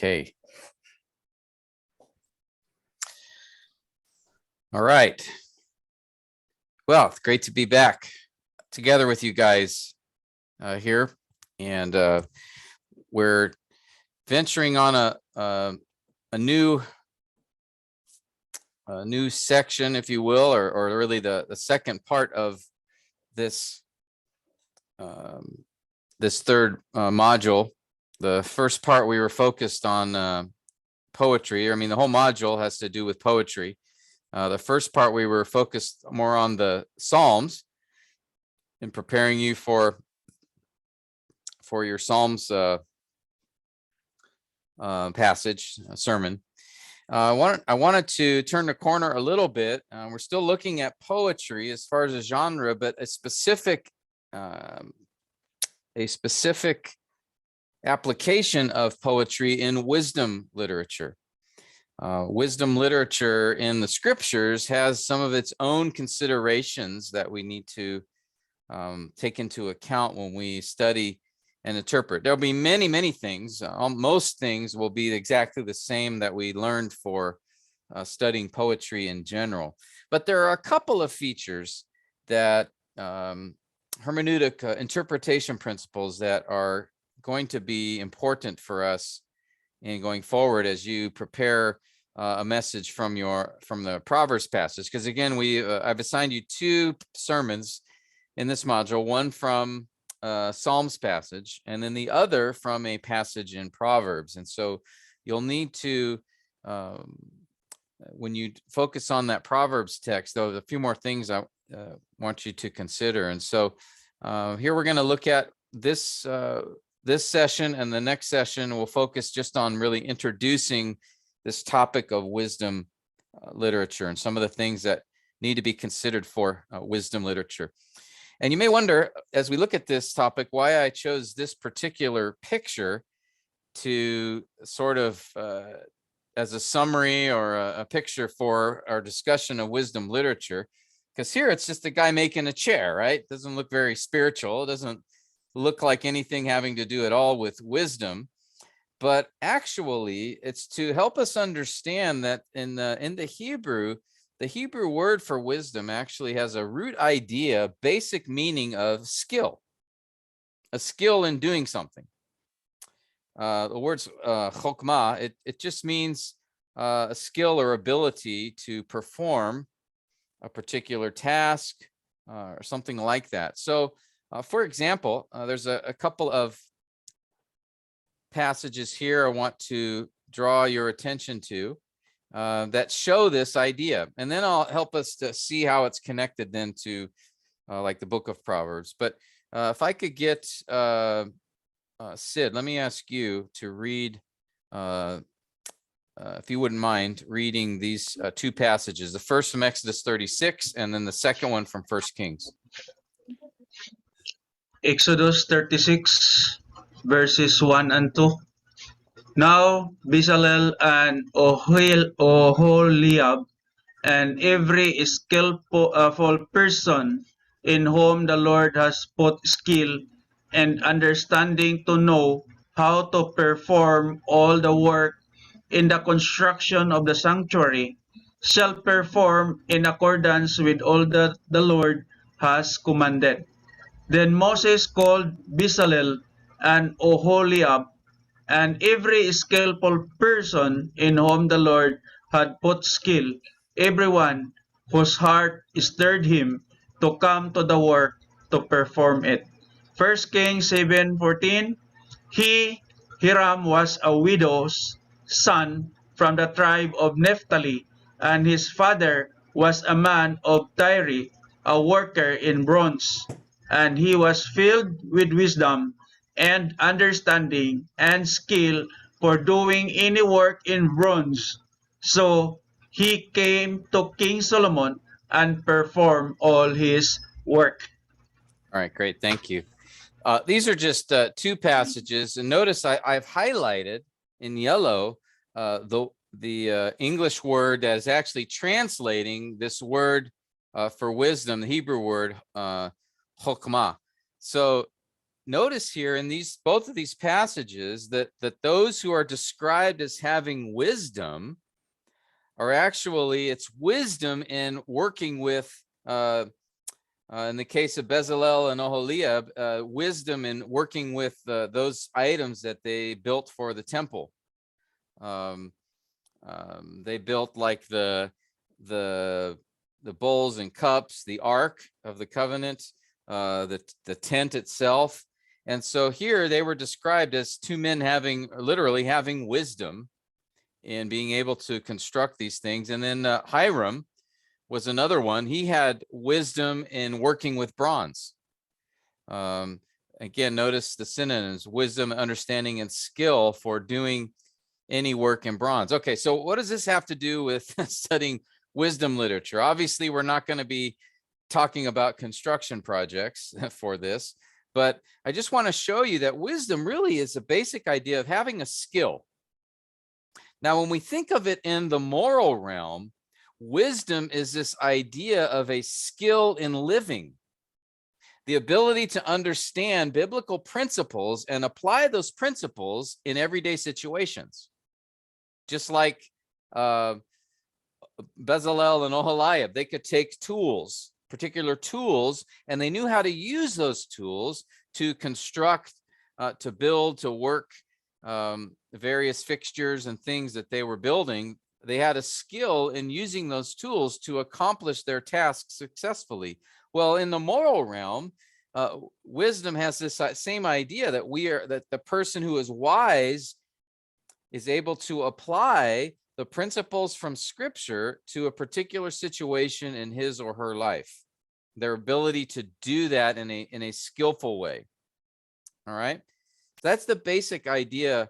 Okay. All right. Well, it's great to be back together with you guys here, and we're venturing on a new section, if you will, or really the second part of this this third module. The first part we were focused on poetry. I mean, the whole module has to do with poetry. The first part we were focused more on the Psalms and preparing you for your Psalms passage sermon. I wanted to turn the corner a little bit. We're still looking at poetry as far as a genre, but a specific application of poetry in wisdom literature. Wisdom literature in the scriptures has some of its own considerations that we need to take into account when we study and interpret. There'll be many, many things. Most things will be exactly the same that we learned for studying poetry in general. But there are a couple of features that hermeneutic interpretation principles that are going to be important for us in going forward as you prepare a message from the Proverbs passage. Because again, I've assigned you two sermons in this module, one from Psalms passage, and then the other from a passage in Proverbs. And so you'll need to, when you focus on that Proverbs text, there's a few more things I want you to consider. And so here we're going to look at this session, and the next session will focus just on really introducing this topic of wisdom literature and some of the things that need to be considered for wisdom literature. And you may wonder, as we look at this topic, why I chose this particular picture to sort of as a summary or a picture for our discussion of wisdom literature. Because here it's just a guy making a chair, right? Doesn't look very spiritual. It doesn't look like anything having to do at all with wisdom. But actually, it's to help us understand that in the Hebrew word for wisdom actually has a root idea, basic meaning of skill, a skill in doing something. The words chokmah, it just means a skill or ability to perform a particular task or something like that. So, for example, there's a couple of passages here I want to draw your attention to that show this idea, and then I'll help us to see how it's connected then to like the Book of Proverbs. But if I could get Sid, let me ask you to read, if you wouldn't mind reading these two passages, the first from Exodus 36 and then the second one from 1 Kings. Exodus 36 verses 1 and 2. Now Bezalel and Oholiab and every skillful person in whom the Lord has put skill and understanding to know how to perform all the work in the construction of the sanctuary shall perform in accordance with all that the Lord has commanded. Then Moses called Bezalel and Oholiab and every skillful person in whom the Lord had put skill, everyone whose heart stirred him to come to the work to perform it. 1 Kings 7:14. Hiram was a widow's son from the tribe of Naphtali, and his father was a man of Tyre, a worker in bronze. And he was filled with wisdom and understanding and skill for doing any work in bronze. So he came to King Solomon and performed all his work. All right, great. Thank you. These are just two passages, and notice I've highlighted in yellow the English word that is actually translating this word for wisdom, the Hebrew word chokmah. So notice here in both of these passages that those who are described as having wisdom are actually, it's wisdom in working with, in the case of Bezalel and Oholiab, wisdom in working with those items that they built for the temple. They built like the bowls and cups, the Ark of the Covenant, the tent itself. And so here they were described as two men literally having wisdom in being able to construct these things. And then Hiram was another one. He had wisdom in working with bronze. Again, notice the synonyms: wisdom, understanding, and skill for doing any work in bronze. Okay, so what does this have to do with studying wisdom literature? Obviously, we're not going to be talking about construction projects for this, but I just want to show you that wisdom really is a basic idea of having a skill. Now, when we think of it in the moral realm, wisdom is this idea of a skill in living, the ability to understand biblical principles and apply those principles in everyday situations. Just like Bezalel and Oholiab, they could take tools, particular tools, and they knew how to use those tools to construct, to build, to work various fixtures and things that they were building. They had a skill in using those tools to accomplish their tasks successfully. Well, in the moral realm, wisdom has this same idea that the person who is wise is able to apply the principles from Scripture to a particular situation in his or her life. Their ability to do that in a skillful way. All right, that's the basic idea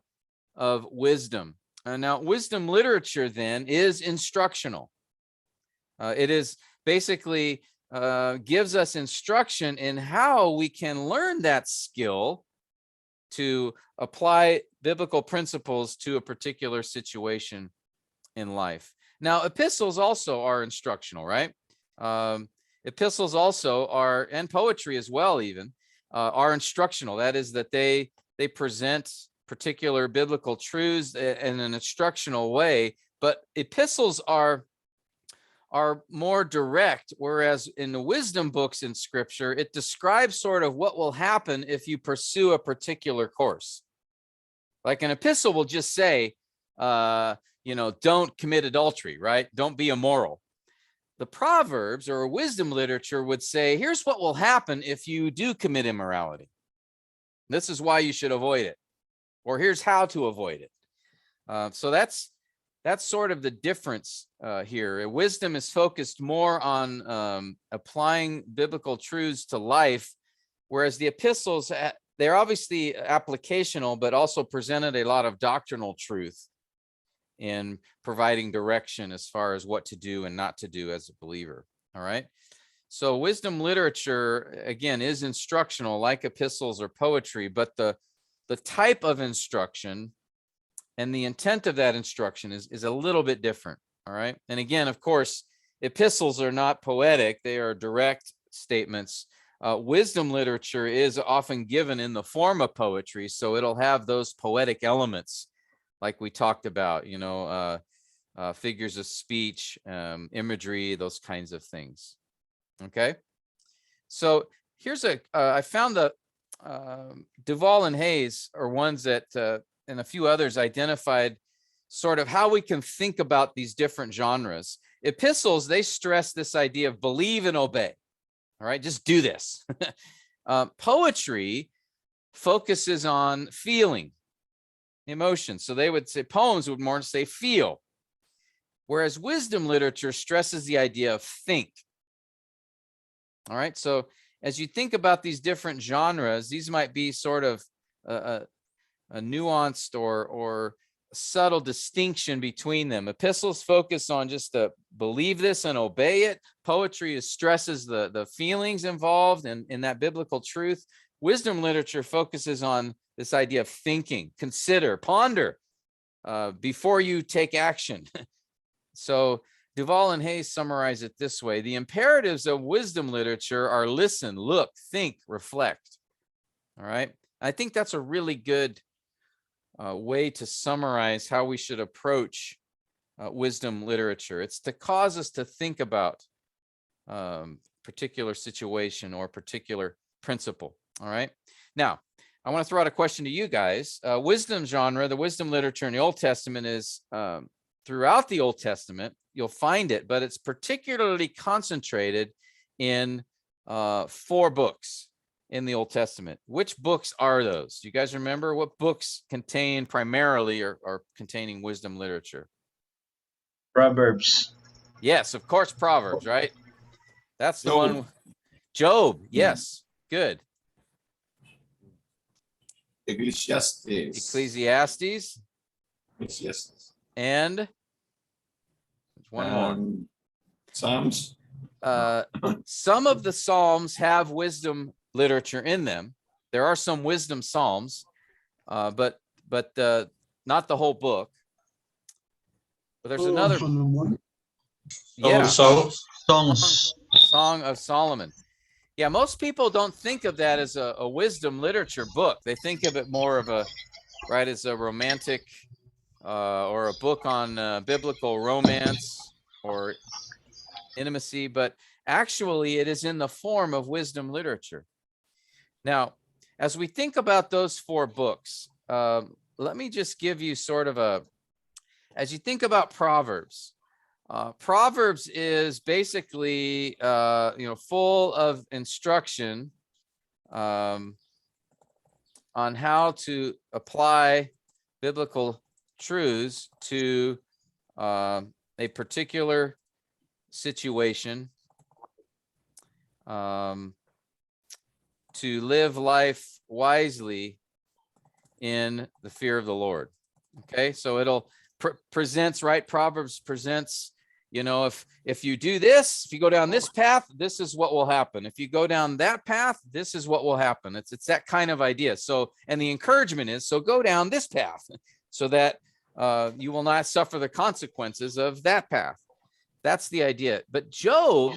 of wisdom. Now, wisdom literature then is instructional. It is basically gives us instruction in how we can learn that skill to apply biblical principles to a particular situation in life. Now, epistles also are instructional, right? Epistles also are, and poetry as well even, are instructional. That is, that they present particular biblical truths in an instructional way, but epistles are more direct, whereas in the wisdom books in Scripture, it describes sort of what will happen if you pursue a particular course. Like an epistle will just say, don't commit adultery, right? Don't be immoral. The Proverbs or wisdom literature would say, here's what will happen if you do commit immorality. This is why you should avoid it, or here's how to avoid it. So that's sort of the difference here. Wisdom is focused more on applying biblical truths to life, whereas the epistles, they're obviously applicational, but also presented a lot of doctrinal truth in providing direction as far as what to do and not to do as a believer. All right. So wisdom literature, again, is instructional like epistles or poetry, but the type of instruction and the intent of that instruction is a little bit different. All right. And again, of course, epistles are not poetic. They are direct statements. Wisdom literature is often given in the form of poetry. So it'll have those poetic elements like we talked about, figures of speech, imagery, those kinds of things. Okay. So here's I found the Duvall and Hayes are ones that, and a few others identified sort of how we can think about these different genres. Epistles, they stress this idea of believe and obey. All right, just do this. Poetry focuses on feeling, emotion. So they would say poems would more say feel, whereas wisdom literature stresses the idea of think. All right, so as you think about these different genres, these might be sort of a nuanced or subtle distinction between them. Epistles focus on just to believe this and obey it. Poetry stresses the feelings involved in that biblical truth. Wisdom literature focuses on this idea of thinking, consider, ponder before you take action. So Duvall and Hayes summarize it this way: the imperatives of wisdom literature are listen, look, think, reflect. All right. I think that's a really good way to summarize how we should approach wisdom literature. It's to cause us to think about particular situation or particular principle. All right. Now, I want to throw out a question to you guys. Wisdom genre, the wisdom literature in the Old Testament is throughout the Old Testament. You'll find it, but it's particularly concentrated in 4 books in the Old Testament. Which books are those? Do you guys remember what books contain primarily or are containing wisdom literature? Proverbs. Yes, of course, Proverbs, right? That's the Job. one. Job, yes, good. Ecclesiastes. Ecclesiastes, Ecclesiastes. and there's one more. Psalms. Some of the Psalms have wisdom literature in them. There are some wisdom Psalms, but not the whole book. But there's another. Yeah, Songs. Song of Solomon. Yeah, most people don't think of that as a wisdom literature book. They think of it more of a, right, as a romantic or a book on biblical romance or intimacy, but actually it is in the form of wisdom literature. Now, as we think about those 4 books, let me just give you sort of as you think about Proverbs, Proverbs is basically, full of instruction on how to apply biblical truths to a particular situation, to live life wisely in the fear of the Lord. Okay, so it'll presents, right? Proverbs presents, if you do this, if you go down this path, this is what will happen. If you go down that path, this is what will happen. It's that kind of idea. So, and the encouragement is, so go down this path so that you will not suffer the consequences of that path. That's the idea. But Job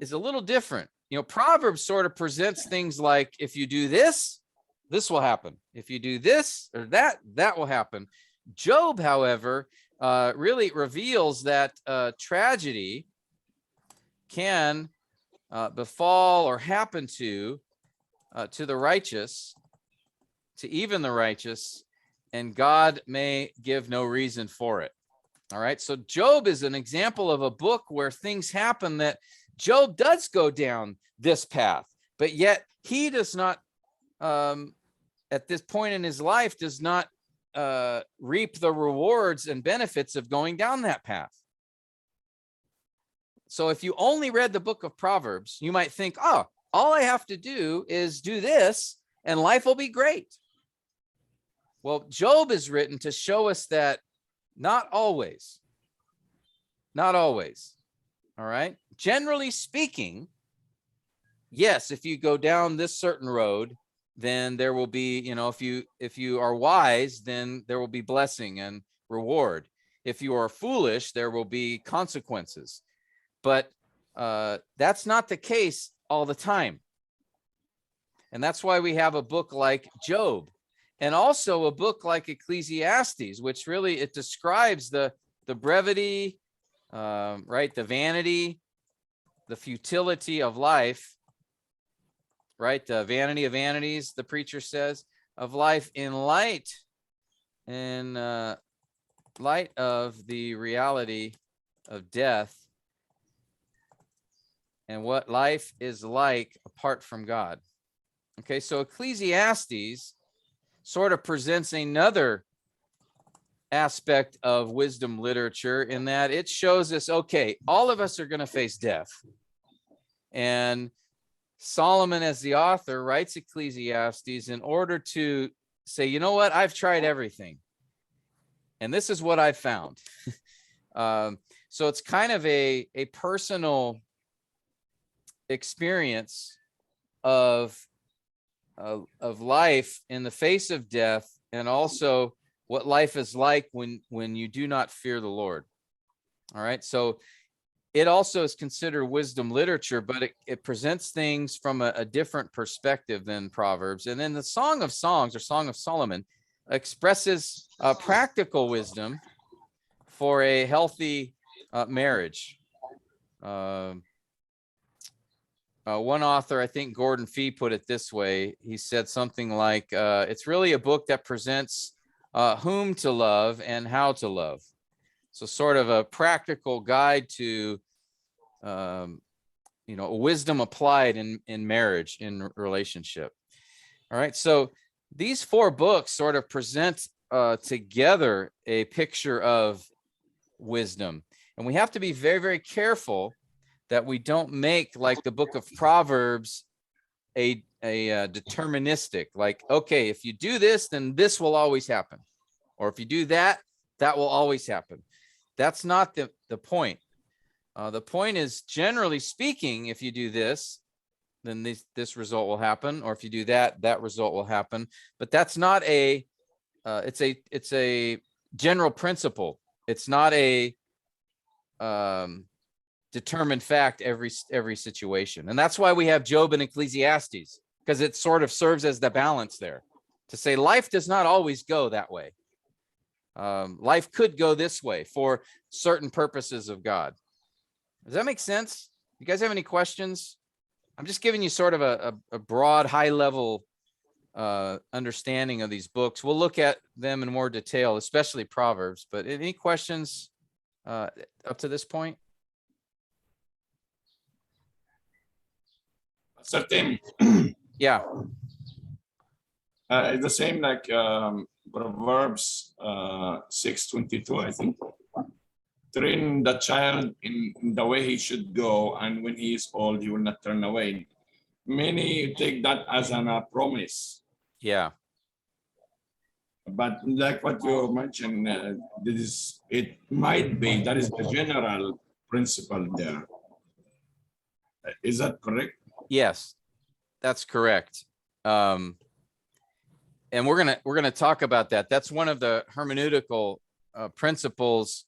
is a little different. Proverbs sort of presents things like, if you do this, this will happen. If you do this or that, that will happen. Job, however, really reveals that tragedy can befall or happen to the righteous, to even the righteous, and God may give no reason for it. All right. So Job is an example of a book where things happen that Job does go down this path, but yet he does not, at this point in his life, does not reap the rewards and benefits of going down that path. So if you only read the book of Proverbs, you might think, oh, all I have to do is do this and life will be great. Well, Job is written to show us that not always. All right. Generally speaking, yes, if you go down this certain road, then there will be, if you are wise, then there will be blessing and reward. If you are foolish, there will be consequences. But that's not the case all the time. And that's why we have a book like Job, and also a book like Ecclesiastes, which really, it describes the brevity, right, the vanity, the futility of life, right? The vanity of vanities, the preacher says, of life in light of the reality of death and what life is like apart from God. Okay, so Ecclesiastes sort of presents another aspect of wisdom literature in that it shows us, okay, all of us are going to face death. And Solomon, as the author, writes Ecclesiastes in order to say, you know what, I've tried everything, and this is what I've found. So it's kind of a personal experience of life in the face of death, and also what life is like when you do not fear the Lord. All right. So it also is considered wisdom literature, but it presents things from a different perspective than Proverbs. And then the Song of Songs, or Song of Solomon, expresses practical wisdom for a healthy marriage. One author, I think Gordon Fee, put it this way. He said something like, it's really a book that presents whom to love and how to love. So sort of a practical guide to, wisdom applied in marriage, in relationship. All right. So these 4 books sort of present together a picture of wisdom. And we have to be very, very careful that we don't make, like the Book of Proverbs, a deterministic, like, okay, if you do this, then this will always happen. Or if you do that, that will always happen. That's not the point. The point is, generally speaking, if you do this, then this result will happen. Or if you do that, that result will happen. But that's not it's a general principle. It's not a determined fact every situation. And that's why we have Job and Ecclesiastes, because it sort of serves as the balance there to say life does not always go that way. Life could go this way for certain purposes of God. Does that make sense? You guys have any questions? I'm just giving you sort of a broad, high level understanding of these books. We'll look at them in more detail, especially Proverbs. But any questions up to this point? Certain. Yeah. It's the same like Proverbs 6:22, I think. Train the child in the way he should go, and when he is old, he will not turn away. Many take that as a promise. Yeah. But like what you mentioned, it might be, that is the general principle there. Is that correct? Yes, that's correct. And we're gonna talk about that. That's one of the hermeneutical principles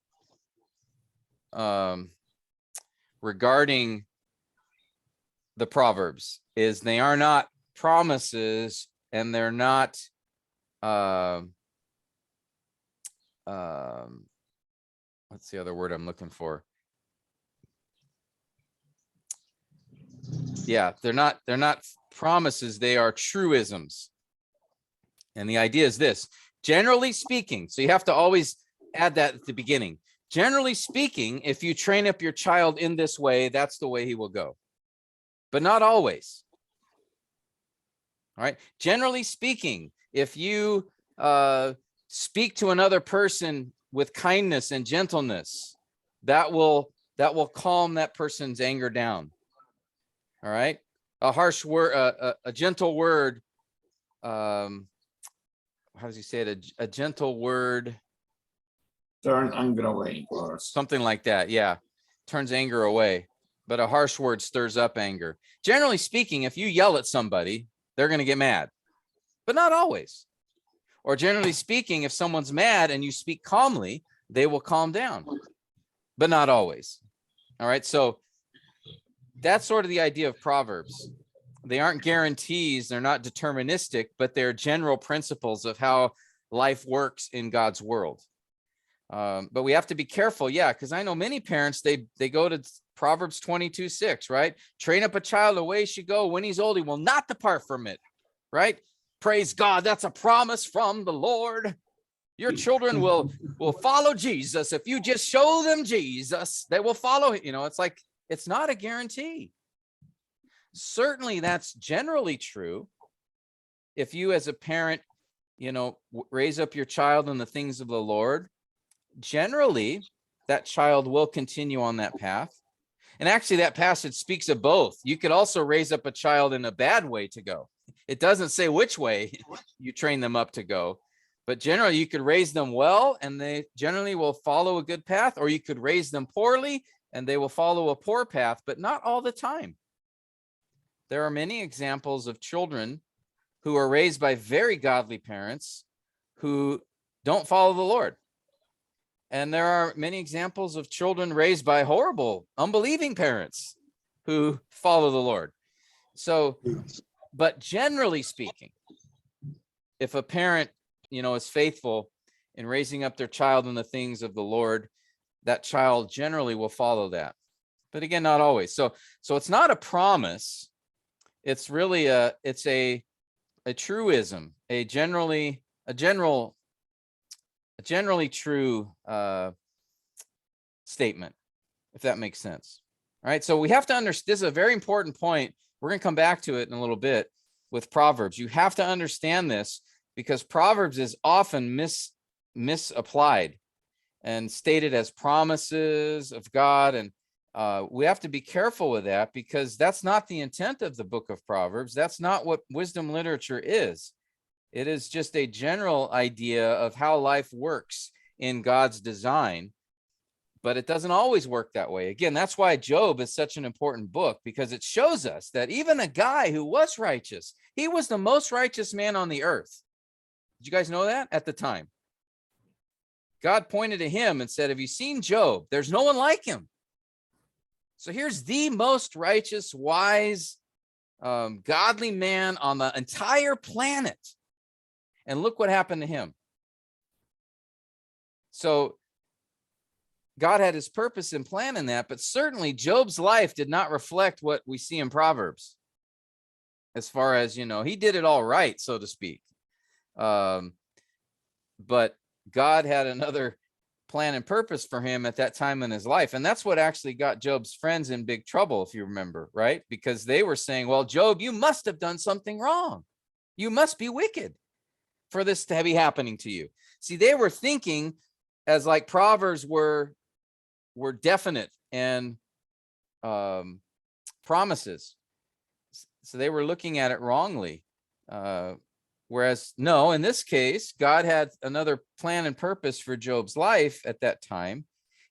regarding the Proverbs, is they are not promises, and they're not what's the other word I'm looking for? Yeah, they're not promises, they are truisms. And the idea is this: generally speaking, so you have to always add that at the beginning. Generally speaking, if you train up your child in this way, that's the way he will go. But not always. All right. Generally speaking, if you speak to another person with kindness and gentleness, that will calm that person's anger down. All right. A harsh word, a gentle word. How does he say it? A gentle word. Turn anger away. Or Something like that. Yeah. Turns anger away. But a harsh word stirs up anger. Generally speaking, if you yell at somebody, they're going to get mad, but not always. Or generally speaking, if someone's mad and you speak calmly, they will calm down, but not always. All right. So that's sort of the idea of Proverbs. They aren't guarantees. They're not deterministic, but they're general principles of how life works in God's world. But we have to be careful. Yeah. Because I know many parents, they go to Proverbs 22:6, right? Train up a child the way he should go. When he's old, he will not depart from it, right? Praise God. That's a promise from the Lord. Your children will follow Jesus. If you just show them Jesus, they will follow. It's like, it's not a guarantee. Certainly that's generally true. If you as a parent, raise up your child in the things of the Lord, generally that child will continue on that path. And actually that passage speaks of both. You could also raise up a child in a bad way to go. It doesn't say which way you train them up to go, but generally you could raise them well and they generally will follow a good path, or you could raise them poorly and they will follow a poor path, but not all the time. There are many examples of children who are raised by very godly parents who don't follow the Lord. And there are many examples of children raised by horrible, unbelieving parents who follow the Lord. So, but generally speaking, if a parent, is faithful in raising up their child in the things of the Lord, that child generally will follow that. But again, not always. So it's not a promise. It's really a truism, a generally true statement, if that makes sense. All right. So we have to understand, this is a very important point. We're going to come back to it in a little bit with Proverbs. You have to understand this because Proverbs is often misapplied and stated as promises of God. And we have to be careful with that because that's not the intent of the book of Proverbs. That's not what wisdom literature is. It is just a general idea of how life works in God's design, but it doesn't always work that way. Again, that's why Job is such an important book, because it shows us that even a guy who was righteous, he was the most righteous man on the earth. Did you guys know that at the time? God pointed to him and said, have you seen Job? There's no one like him. So here's the most righteous, wise, godly man on the entire planet. And look what happened to him. So God had his purpose and plan in that, but certainly Job's life did not reflect what we see in Proverbs. As far as, he did it all right, so to speak. But God had another plan and purpose for him at that time in his life. And that's what actually got Job's friends in big trouble, if you remember, right? Because they were saying, well, Job, you must have done something wrong. You must be wicked for this to be happening to you. See, they were thinking as like Proverbs were definite and promises. So they were looking at it wrongly. Whereas, no, in this case, God had another plan and purpose for Job's life at that time.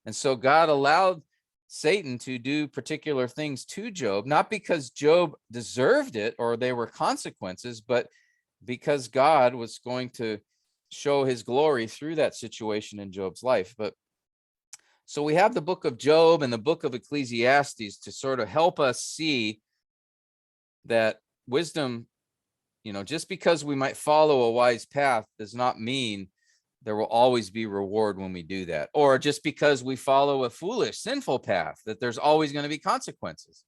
And so God allowed Satan to do particular things to Job, not because Job deserved it or they were consequences, but because God was going to show his glory through that situation in Job's life. But so we have the book of Job and the book of Ecclesiastes to sort of help us see that wisdom, just because we might follow a wise path does not mean there will always be reward when we do that. Or just because we follow a foolish, sinful path, that there's always going to be consequences.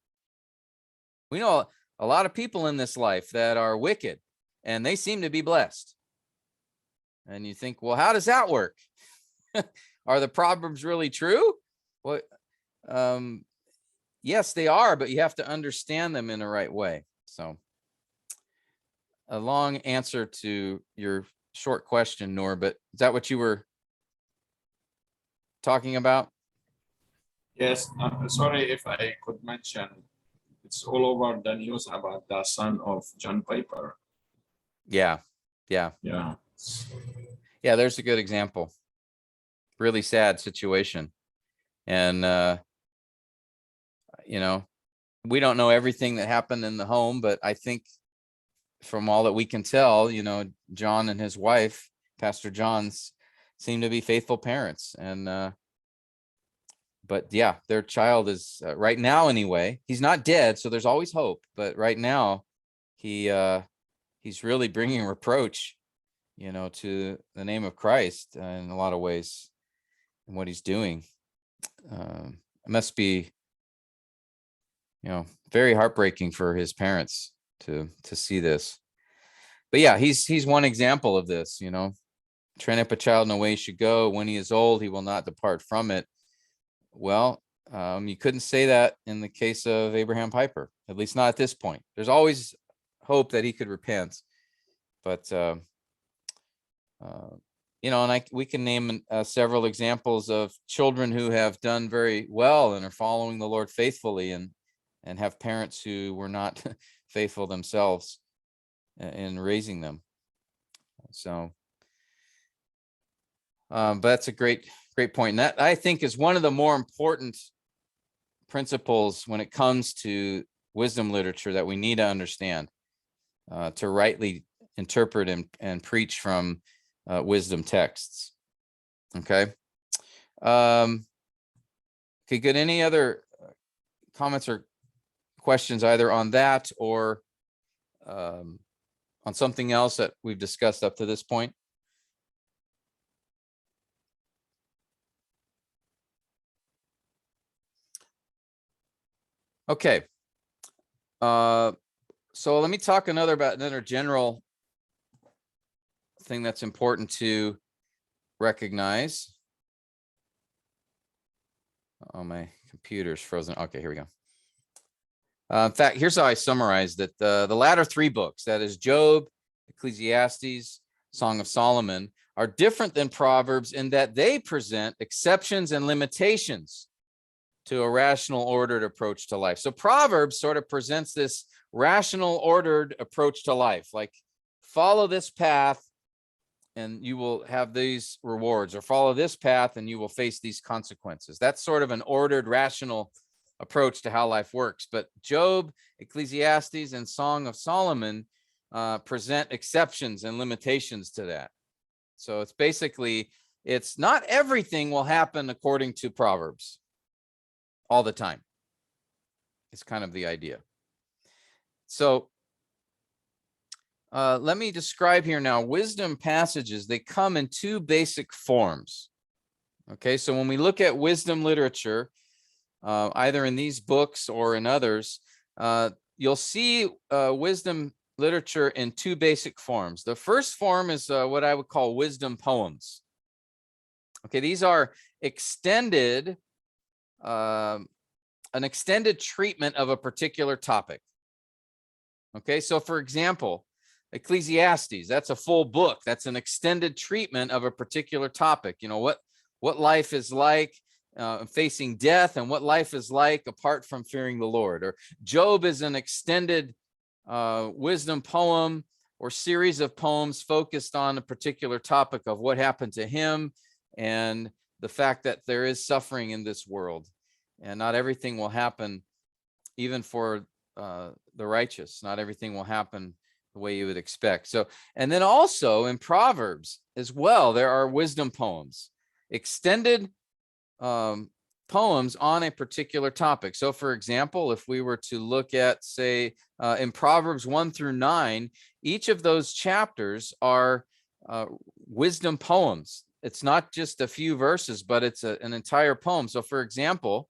We know a lot of people in this life that are wicked and they seem to be blessed. And you think, well, how does that work? Are the Proverbs really true? Well, yes, they are, but you have to understand them in the right way. So a long answer to your short question, Noor, but is that what you were talking about? Yes, sorry if I could mention, it's all over the news about the son of John Piper. Yeah. Yeah. Yeah, there's a good example. Really sad situation. And, we don't know everything that happened in the home, but I think from all that we can tell, John and his wife, Pastor John's, seem to be faithful parents. And, but yeah, their child is right now anyway, he's not dead. So there's always hope. But right now he's really bringing reproach, to the name of Christ in a lot of ways and what he's doing. It must be, very heartbreaking for his parents to see this. But yeah, he's one example of this, train up a child in the way he should go. When he is old, he will not depart from it. Well, you couldn't say that in the case of Abraham Piper, at least not at this point. There's always hope that he could repent. But, and we can name several examples of children who have done very well and are following the Lord faithfully and have parents who were not faithful themselves in raising them. So, but that's a great point. And that, I think, is one of the more important principles when it comes to wisdom literature that we need to understand to rightly interpret and preach from wisdom texts. Okay. Okay, good. Any other comments or questions either on that or on something else that we've discussed up to this point? Okay. So let me talk about another general thing that's important to recognize. Oh, my computer's frozen. Okay, here we go. In fact, here's how I summarized it. The latter three books, that is Job, Ecclesiastes, Song of Solomon, are different than Proverbs in that they present exceptions and limitations to a rational, ordered approach to life. So Proverbs sort of presents this rational, ordered approach to life, like follow this path and you will have these rewards, or follow this path and you will face these consequences. That's sort of an ordered, rational approach to how life works. But Job, Ecclesiastes, and Song of Solomon present exceptions and limitations to that. So it's basically, it's not everything will happen according to Proverbs all the time. It's kind of the idea. So let me describe here now wisdom passages. They come in two basic forms. Okay, so when we look at wisdom literature, either in these books or in others, you'll see wisdom literature in two basic forms. The first form is what I would call wisdom poems. Okay, these are extended, an extended treatment of a particular topic. Okay, so for example, Ecclesiastes, that's a full book. That's an extended treatment of a particular topic. You know, what life is like facing death and what life is like apart from fearing the Lord. Or Job is an extended wisdom poem or series of poems focused on a particular topic of what happened to him and the fact that there is suffering in this world and not everything will happen even for the righteous. Not everything will happen the way you would expect. So, and then also in Proverbs as well, there are wisdom poems, extended poems on a particular topic. So for example, if we were to look at, say, in Proverbs 1 through 9, each of those chapters are wisdom poems. It's not just a few verses, but it's an entire poem. So for example,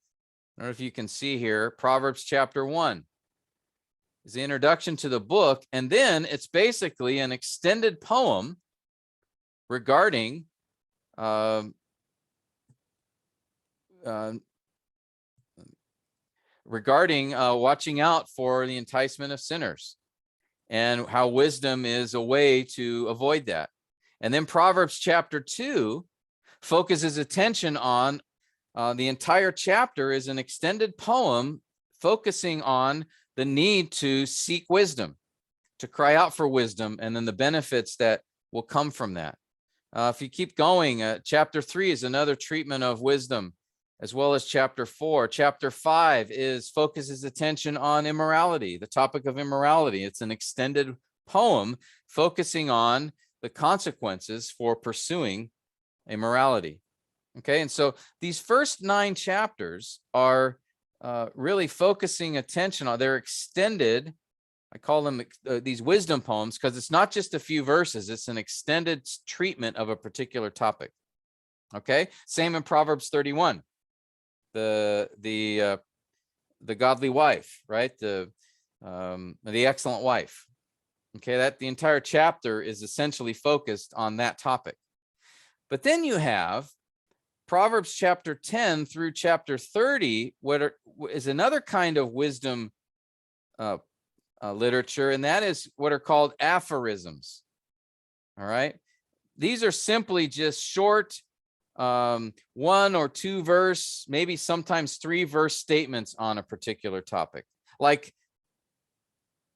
I don't know if you can see here, Proverbs chapter 1 is the introduction to the book. And then it's basically an extended poem regarding watching out for the enticement of sinners and how wisdom is a way to avoid that. And then Proverbs chapter 2 focuses attention on the entire chapter is an extended poem focusing on the need to seek wisdom, to cry out for wisdom, and then the benefits that will come from that. If you keep going, chapter 3 is another treatment of wisdom, as well as chapter 4. Chapter 5 focuses attention on immorality, the topic of immorality. It's an extended poem focusing on the consequences for pursuing immorality. Okay, and so these first 9 chapters are really focusing attention on, they're extended, I call them these wisdom poems, because it's not just a few verses, it's an extended treatment of a particular topic. Okay, same in Proverbs 31, the godly wife, right? The excellent wife. Okay, that the entire chapter is essentially focused on that topic. But then you have Proverbs chapter 10 through chapter 30, what is another kind of wisdom literature, and that is what are called aphorisms. All right, these are simply just short 1 or 2 verse, maybe sometimes 3 verse statements on a particular topic. Like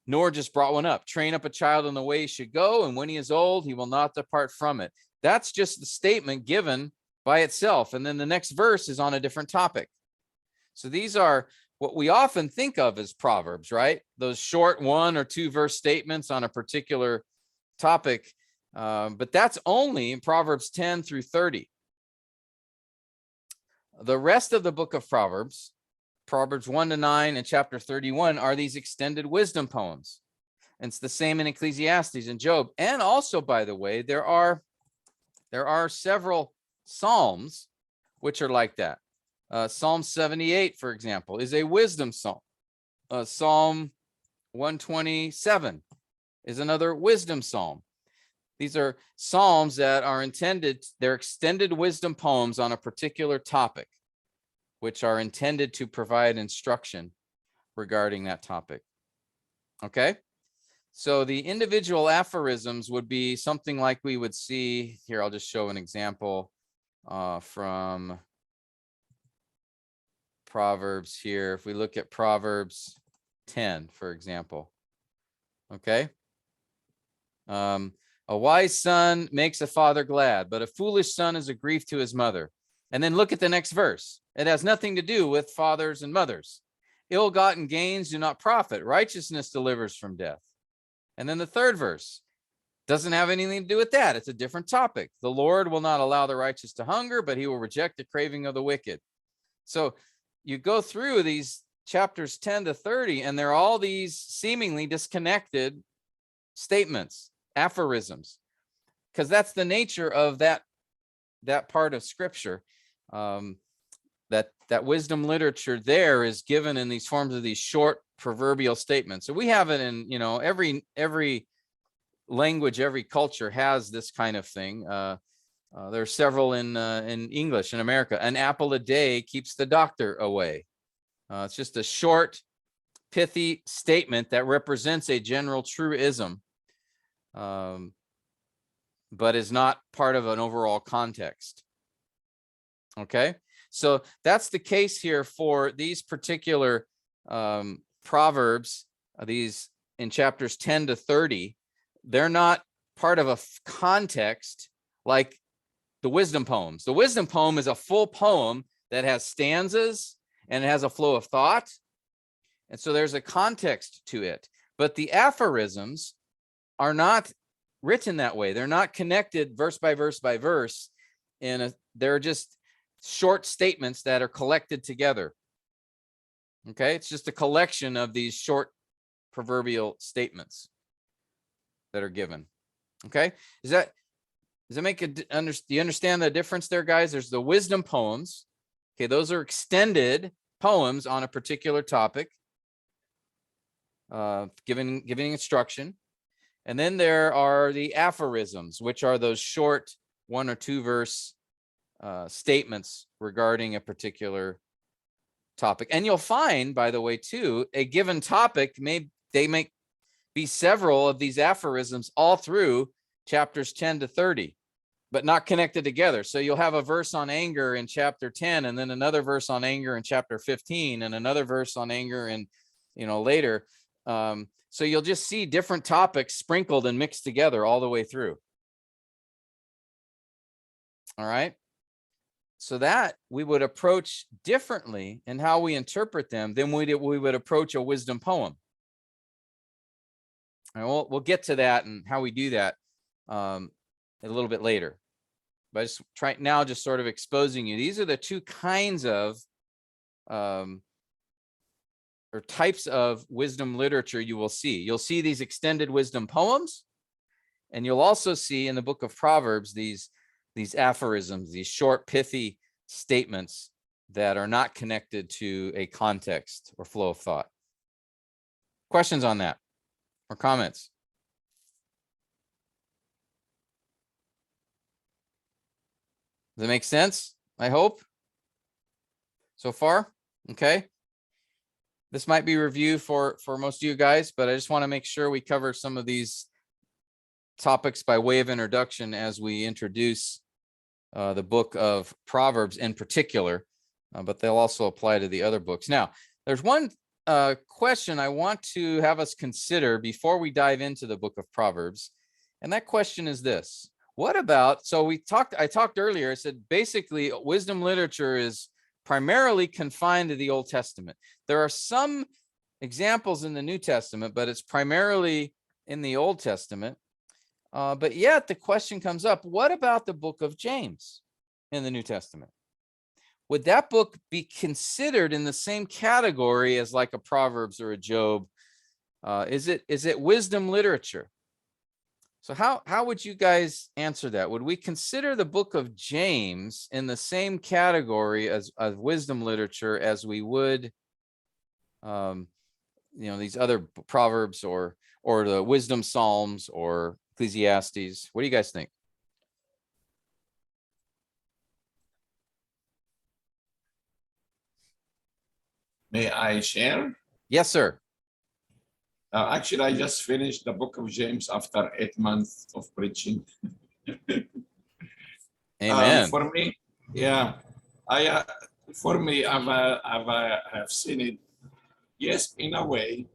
Noor just brought one up: train up a child in the way he should go, and when he is old, he will not depart from it. That's just the statement given by itself. And then the next verse is on a different topic. So these are what we often think of as Proverbs, right? Those short 1 or 2 verse statements on a particular topic. But that's only in Proverbs 10 through 30. The rest of the book of Proverbs, Proverbs 1 to 9 and chapter 31, are these extended wisdom poems. And it's the same in Ecclesiastes and Job. And also, by the way, there are several Psalms which are like that. Psalm 78, for example, is a wisdom psalm. Psalm 127 is another wisdom psalm. These are psalms that are intended, they're extended wisdom poems on a particular topic, which are intended to provide instruction regarding that topic. Okay? So the individual aphorisms would be something like we would see here. I'll just show an example from Proverbs here. If we look at Proverbs 10, for example. Okay. A wise son makes a father glad, but a foolish son is a grief to his mother. And then look at the next verse. It has nothing to do with fathers and mothers. Ill-gotten gains do not profit. Righteousness delivers from death. And then the third verse doesn't have anything to do with that. It's a different topic. The Lord will not allow the righteous to hunger, but he will reject the craving of the wicked. So you go through these chapters 10 to 30, and they're all these seemingly disconnected statements, aphorisms, because that's the nature of that part of scripture. That wisdom literature there is given in these forms of these short proverbial statements. So we have it in, every language, every culture has this kind of thing. There are several in English in America. An apple a day keeps the doctor away. It's just a short, pithy statement that represents a general truism, but is not part of an overall context. Okay, so that's the case here for these particular Proverbs, these in chapters 10 to 30. They're not part of a context like the wisdom poems. The wisdom poem is a full poem that has stanzas and it has a flow of thought. And so there's a context to it. But the aphorisms are not written that way. They're not connected verse by verse by verse. They're just short statements that are collected together. Okay, it's just a collection of these short proverbial statements that are given. Okay, does it make do you understand the difference there, guys? There's the wisdom poems. Okay, those are extended poems on a particular topic, giving instruction. And then there are the aphorisms, which are those short 1 or 2 verse statements regarding a particular topic. And you'll find, by the way, too, a given topic may be several of these aphorisms all through chapters 10 to 30, but not connected together. So you'll have a verse on anger in chapter 10, and then another verse on anger in chapter 15, and another verse on anger in, later. So you'll just see different topics sprinkled and mixed together all the way through. All right. So that we would approach differently in how we interpret them than we would approach a wisdom poem. And we'll get to that and how we do that a little bit later. But I just try now, just sort of exposing you. These are the two kinds of or types of wisdom literature you will see. You'll see these extended wisdom poems, and you'll also see in the book of Proverbs these aphorisms, these short, pithy statements that are not connected to a context or flow of thought. Questions on that or comments? Does it make sense? I hope so far. Okay. This might be review for most of you guys, but I just want to make sure we cover some of these topics by way of introduction as we introduce the book of Proverbs in particular, but they'll also apply to the other books. Now, there's one question I want to have us consider before we dive into the book of Proverbs, and that question is this. What about, so I talked earlier, I said basically wisdom literature is primarily confined to the Old Testament. There are some examples in the New Testament, but it's primarily in the Old Testament. But yet the question comes up, what about the book of James in the New Testament? would that book be considered in the same category as like a Proverbs or a Job? Is it wisdom literature? So how would you guys answer that? Would we consider the book of James in the same category as wisdom literature as we would, these other Proverbs or the wisdom Psalms or Ecclesiastes? What do you guys think? May I share? Yes, sir. Actually, I just finished the book of James after 8 months of preaching. Amen. For me, yeah, I for me, I've seen it. Yes, in a way,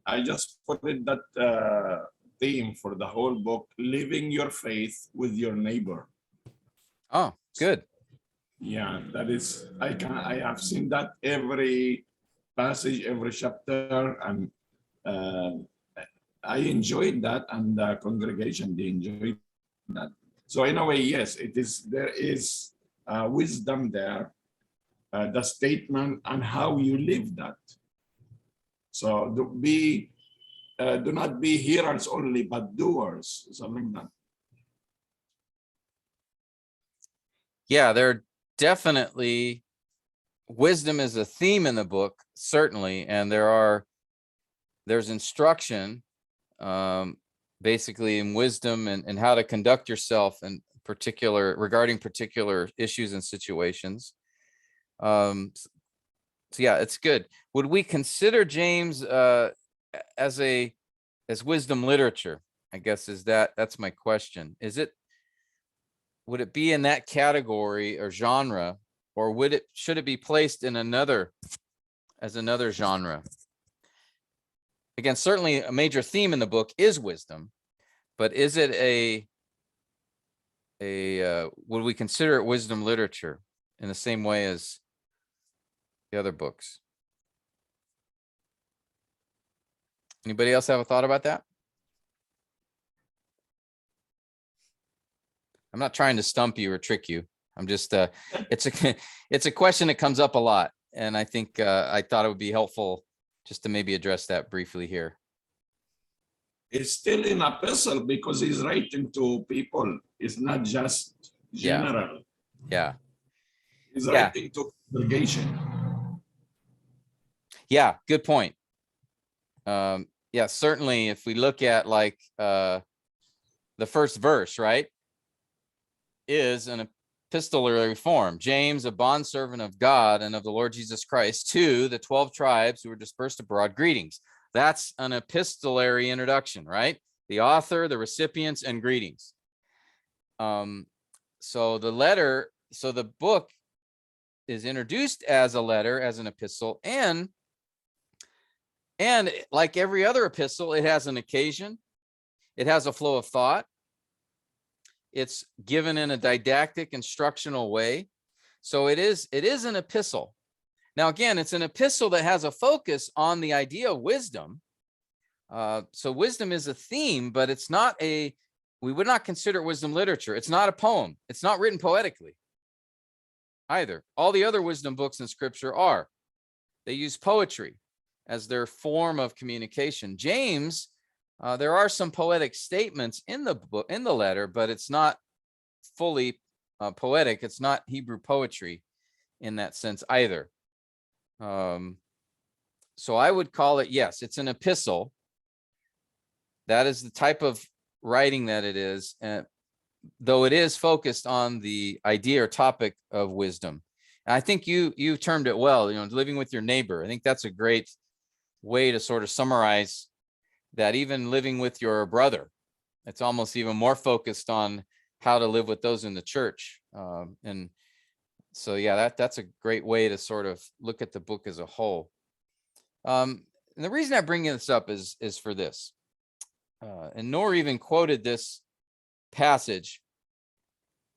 I just put it that theme for the whole book: living your faith with your neighbor. Oh, good. Yeah, that is. I have seen that every passage, every chapter, and I enjoyed that, and the congregation they enjoyed that. So in a way, yes, it is. There is wisdom there, the statement and how you live that. So do not be hearers only, but doers, something like that. Yeah, there definitely wisdom is a theme in the book, certainly, and there's instruction basically in wisdom and how to conduct yourself in regarding particular issues and situations. So yeah, it's good. Would we consider James as wisdom literature? I guess that's my question. Would it be in that category or genre, or should it be placed in another genre? Again, certainly a major theme in the book is wisdom, but is it would we consider it wisdom literature in the same way as the other books? Anybody else have a thought about that? I'm not trying to stump you or trick you. I'm just it's a question that comes up a lot, and I think I thought it would be helpful just to maybe address that briefly here. It's still an epistle because he's writing to people. It's not just general. Yeah. He's writing to congregation. Yeah, good point. Yeah, certainly if we look at like the first verse, right, is an epistolary form. James, a bondservant of God and of the Lord Jesus Christ, to the 12 tribes who were dispersed abroad, greetings. That's an epistolary introduction, right? The author, the recipients, and greetings. So the book is introduced as a letter, as an epistle, and like every other epistle, it has an occasion, it has a flow of thought, it's given in a didactic, instructional way. So it is an epistle. Now, again, it's an epistle that has a focus on the idea of wisdom. So wisdom is a theme, but we would not consider wisdom literature. It's not a poem. It's not written poetically either. All the other wisdom books in scripture are. They use poetry as their form of communication. James, there are some poetic statements in the book, in the letter, but it's not fully poetic. It's not Hebrew poetry in that sense either. So I would call it, yes, it's an epistle. That is the type of writing that it is, though it is focused on the idea or topic of wisdom. And I think you termed it well, living with your neighbor. I think that's a great way to sort of summarize that. Even living with your brother, it's almost even more focused on how to live with those in the church. And so, yeah, that's a great way to sort of look at the book as a whole. And the reason I bring this up is for this. And Nor even quoted this passage.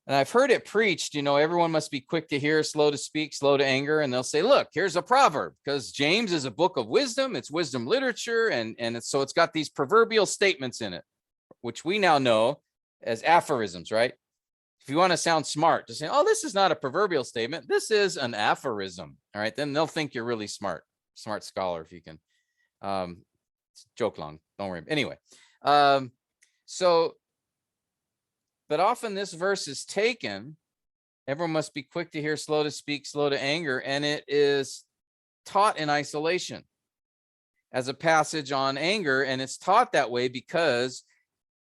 And I've heard it preached, everyone must be quick to hear, slow to speak, slow to anger. And they'll say, look, here's a proverb, because James is a book of wisdom. It's wisdom literature. And it's got these proverbial statements in it, which we now know as aphorisms, right? if you want to sound smart, just say, oh, this is not a proverbial statement. This is an aphorism. All right. Then they'll think you're really smart scholar if you can. Joke long. Don't worry. Anyway. But often this verse is taken. Everyone must be quick to hear, slow to speak, slow to anger. And it is taught in isolation as a passage on anger. And it's taught that way because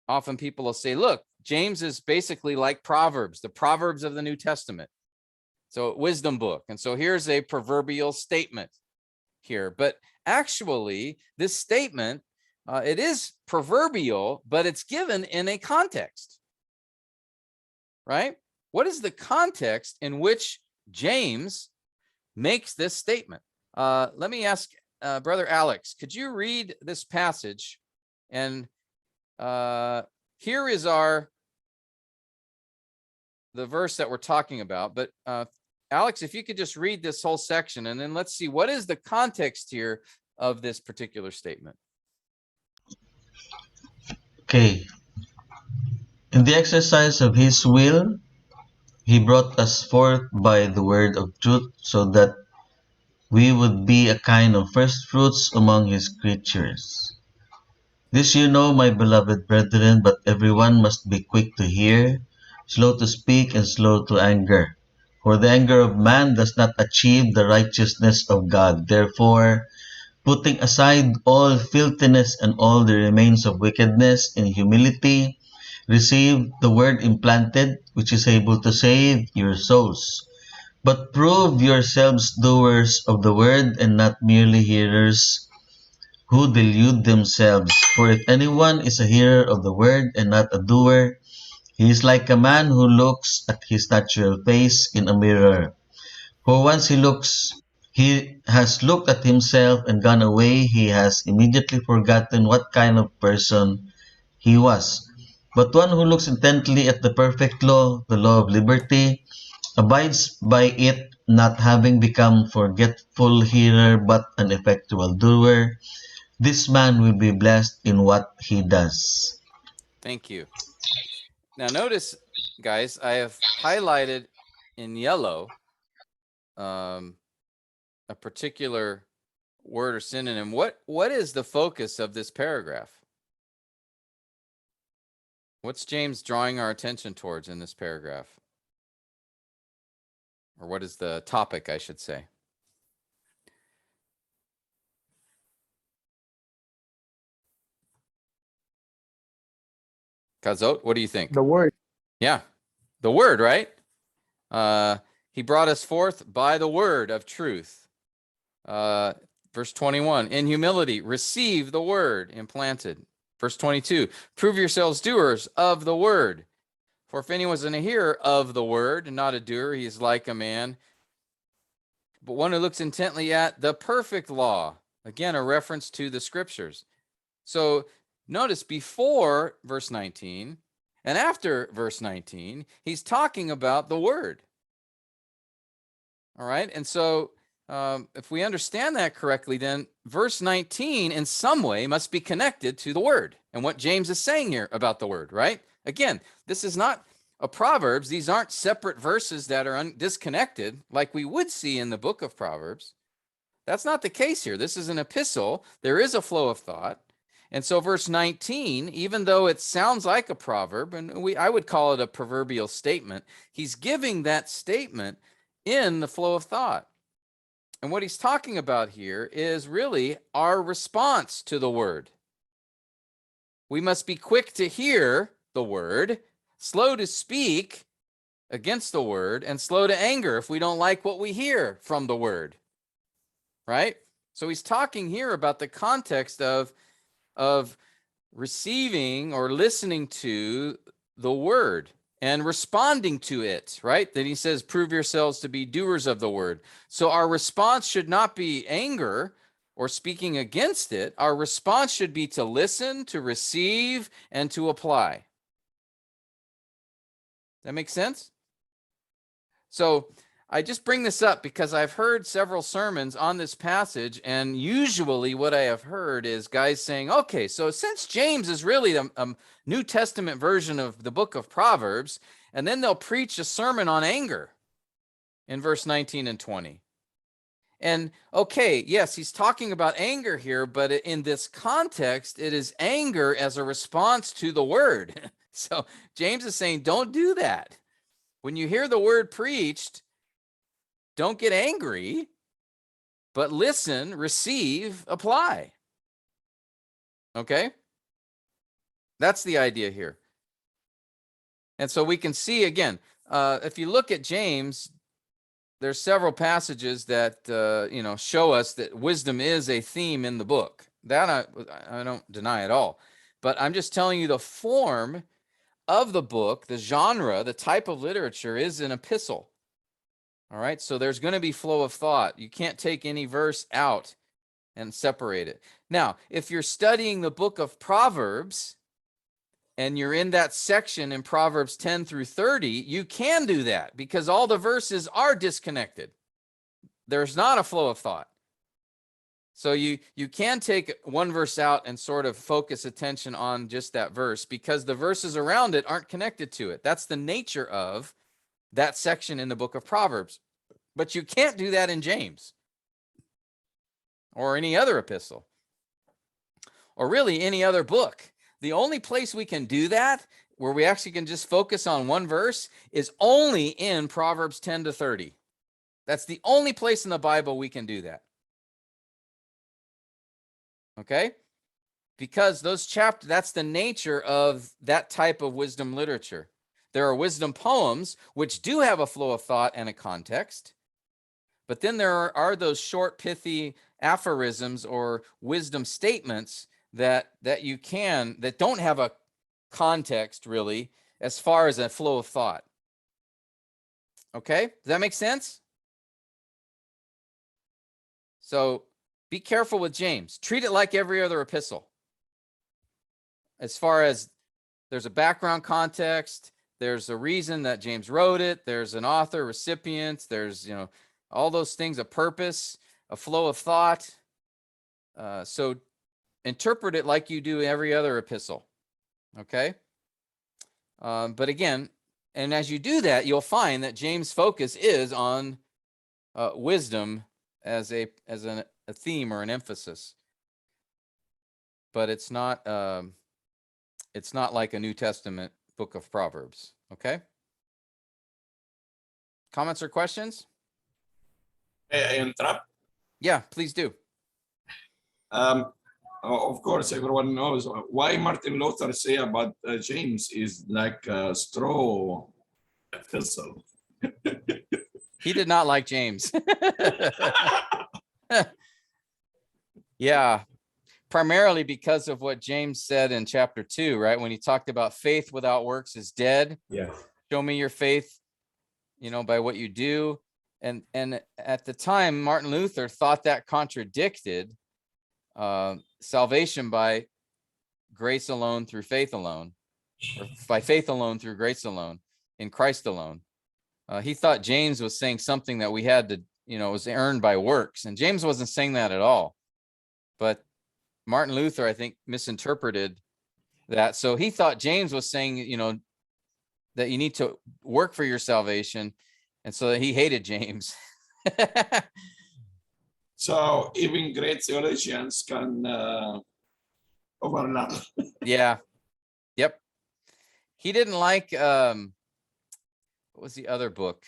often people will say, look, James is basically like Proverbs, the Proverbs of the New Testament. So wisdom book. And so here's a proverbial statement here. But actually, this statement, it is proverbial, but it's given in a context. Right? What is the context in which James makes this statement? Let me ask Brother Alex, could you read this passage? And here is the verse that we're talking about. But Alex, if you could just read this whole section, and then let's see what is the context here of this particular statement. Okay. In the exercise of his will, he brought us forth by the word of truth, so that we would be a kind of first fruits among his creatures. This you know, my beloved brethren, but everyone must be quick to hear, slow to speak, and slow to anger. For the anger of man does not achieve the righteousness of God. Therefore, putting aside all filthiness and all the remains of wickedness, in humility, receive the word implanted, which is able to save your souls. But prove yourselves doers of the word, and not merely hearers, who delude themselves. For if anyone is a hearer of the word and not a doer, he is like a man who looks at his natural face in a mirror. For once he has looked at himself and gone away, he has immediately forgotten what kind of person he was. But one who looks intently at the perfect law, the law of liberty, abides by it, not having become forgetful hearer, but an effectual doer, this man will be blessed in what he does. Thank you. Now notice, guys, I have highlighted in yellow a particular word or synonym. What is the focus of this paragraph? What's James drawing our attention towards in this paragraph? Or what is the topic, I should say? Kazot, what do you think? The word. Yeah, the word, right? He brought us forth by the word of truth. Verse 21, in humility, receive the word implanted. Verse 22, prove yourselves doers of the word. For if anyone is a hearer of the word and not a doer, he is like a man, but one who looks intently at the perfect law. Again, a reference to the scriptures. So notice before verse 19 and after verse 19, he's talking about the word. All right. And so if we understand that correctly, then verse 19 in some way must be connected to the word and what James is saying here about the word, right? Again, this is not a Proverbs. These aren't separate verses that are disconnected like we would see in the book of Proverbs. That's not the case here. This is an epistle. There is a flow of thought. And so verse 19, even though it sounds like a proverb, and I would call it a proverbial statement, he's giving that statement in the flow of thought. And what he's talking about here is really our response to the word. We must be quick to hear the word, slow to speak against the word, and slow to anger if we don't like what we hear from the word. Right? So he's talking here about the context of receiving or listening to the word and responding to it, right? Then he says, prove yourselves to be doers of the word. So our response should not be anger or speaking against it. Our response should be to listen, to receive, and to apply. That makes sense? So I just bring this up because I've heard several sermons on this passage, and usually what I have heard is guys saying, okay, so since James is really a New Testament version of the book of Proverbs, And then they'll preach a sermon on anger in verse 19 and 20. And okay, yes, he's talking about anger here, but in this context, it is anger as a response to the word. So James is saying, don't do that. When you hear the word preached, don't get angry, but listen, receive, apply. Okay? That's the idea here. And so we can see again, if you look at James, there's several passages that show us that wisdom is a theme in the book. That I don't deny at all. But I'm just telling you the form of the book, the genre, the type of literature is an epistle. All right, so there's going to be flow of thought. You can't take any verse out and separate it. Now, if you're studying the book of Proverbs and you're in that section in Proverbs 10 through 30, you can do that because all the verses are disconnected. There's not a flow of thought. So you can take one verse out and sort of focus attention on just that verse because the verses around it aren't connected to it. That's the nature of that section in the book of Proverbs. But you can't do that in James or any other epistle or really any other book. The only place we can do that where we actually can just focus on one verse is only in Proverbs 10 to 30. That's the only place in the Bible we can do that. Okay? Because those chapters, that's the nature of that type of wisdom literature. There are wisdom poems which do have a flow of thought and a context. But then there are those short, pithy aphorisms or wisdom statements that don't have a context really as far as a flow of thought. Okay? Does that make sense? So be careful with James. Treat it like every other epistle. As far as there's a background context, there's a reason that James wrote it, there's an author, recipient, there's, all those things, a purpose, a flow of thought. So interpret it like you do every other epistle. Okay? But again, and as you do that, you'll find that James' focus is on wisdom as a theme or an emphasis. But it's not like a New Testament book of Proverbs. Okay? Comments or questions? May I interrupt? Yeah, please do. Of course, everyone knows why Martin Luther say about James is like a straw epistle. He did not like James. Yeah, primarily because of what James said in chapter 2, right? When he talked about faith without works is dead. Yeah. Show me your faith, by what you do. And at the time, Martin Luther thought that contradicted salvation by grace alone through faith alone, or by faith alone through grace alone, in Christ alone. He thought James was saying something that we had to, was earned by works. And James wasn't saying that at all. But Martin Luther, I think, misinterpreted that. So he thought James was saying, that you need to work for your salvation. And so he hated James. So even great theologians can overlap. Yeah. Yep. He didn't like, what was the other book?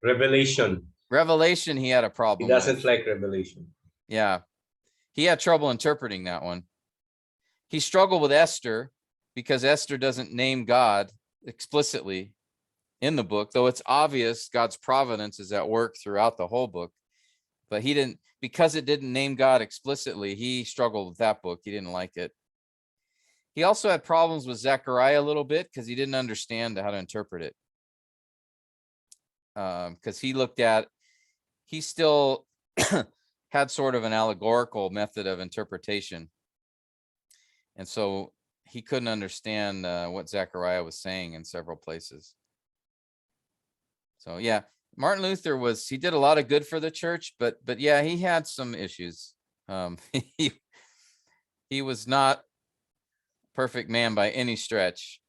Revelation. Revelation, he had a He problem doesn't with. like Revelation. Yeah. He had trouble interpreting that one. He struggled with Esther because Esther doesn't name God explicitly in the book, though it's obvious God's providence is at work throughout the whole book. But he didn't, because it didn't name God explicitly, he struggled with that book. He didn't like it. He also had problems with Zechariah a little bit because he didn't understand how to interpret it. Because he still had sort of an allegorical method of interpretation. And so he couldn't understand what Zechariah was saying in several places. So yeah, Martin Luther he did a lot of good for the church, but yeah, he had some issues. He was not a perfect man by any stretch.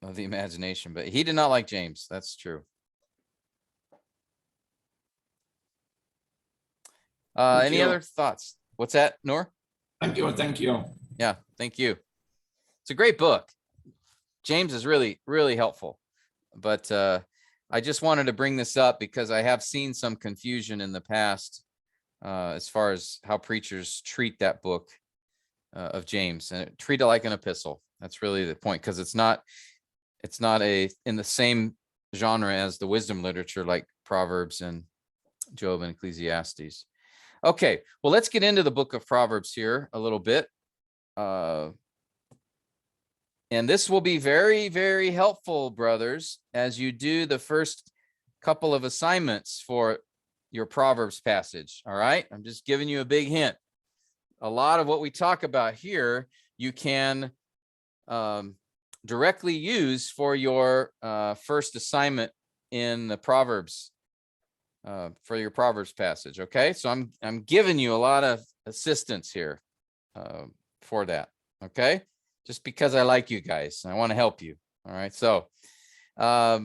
of the imagination, but he did not like James. That's true. Thank Any you. other thoughts? What's that, Nor? Thank you. Thank you. Yeah, thank you. It's a great book. James is really, really helpful. But I just wanted to bring this up because I have seen some confusion in the past as far as how preachers treat that book of James, and treat it like an epistle. That's really the point, because it's not in the same genre as the wisdom literature like Proverbs and Job and Ecclesiastes. Okay, well, let's get into the book of Proverbs here a little bit. And this will be very, very helpful, brothers, as you do the first couple of assignments for your Proverbs passage. All right, I'm just giving you a big hint. A lot of what we talk about here, you can directly use for your first assignment in the Proverbs, for your Proverbs passage. Okay, so I'm giving you a lot of assistance here for that. Okay, just because I like you guys, I want to help you. All right, so but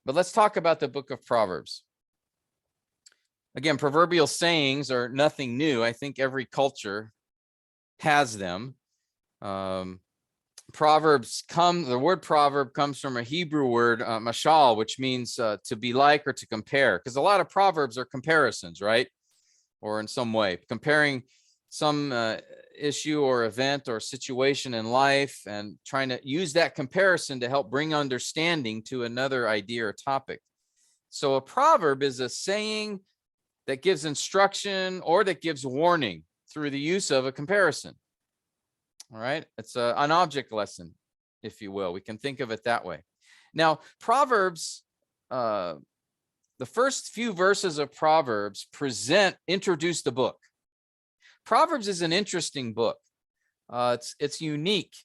let's talk about the book of Proverbs. Again, proverbial sayings are nothing new. I think every culture has them. Proverbs the word proverb comes from a Hebrew word, mashal, which means to be like or to compare, because a lot of proverbs are comparisons, right? Or in some way, comparing some issue or event or situation in life and trying to use that comparison to help bring understanding to another idea or topic. So a proverb is a saying that gives instruction or that gives warning through the use of a comparison. All right, it's an object lesson, if you will. We can think of it that way. Now, Proverbs, the first few verses of Proverbs introduce the book. Proverbs is an interesting book. It's unique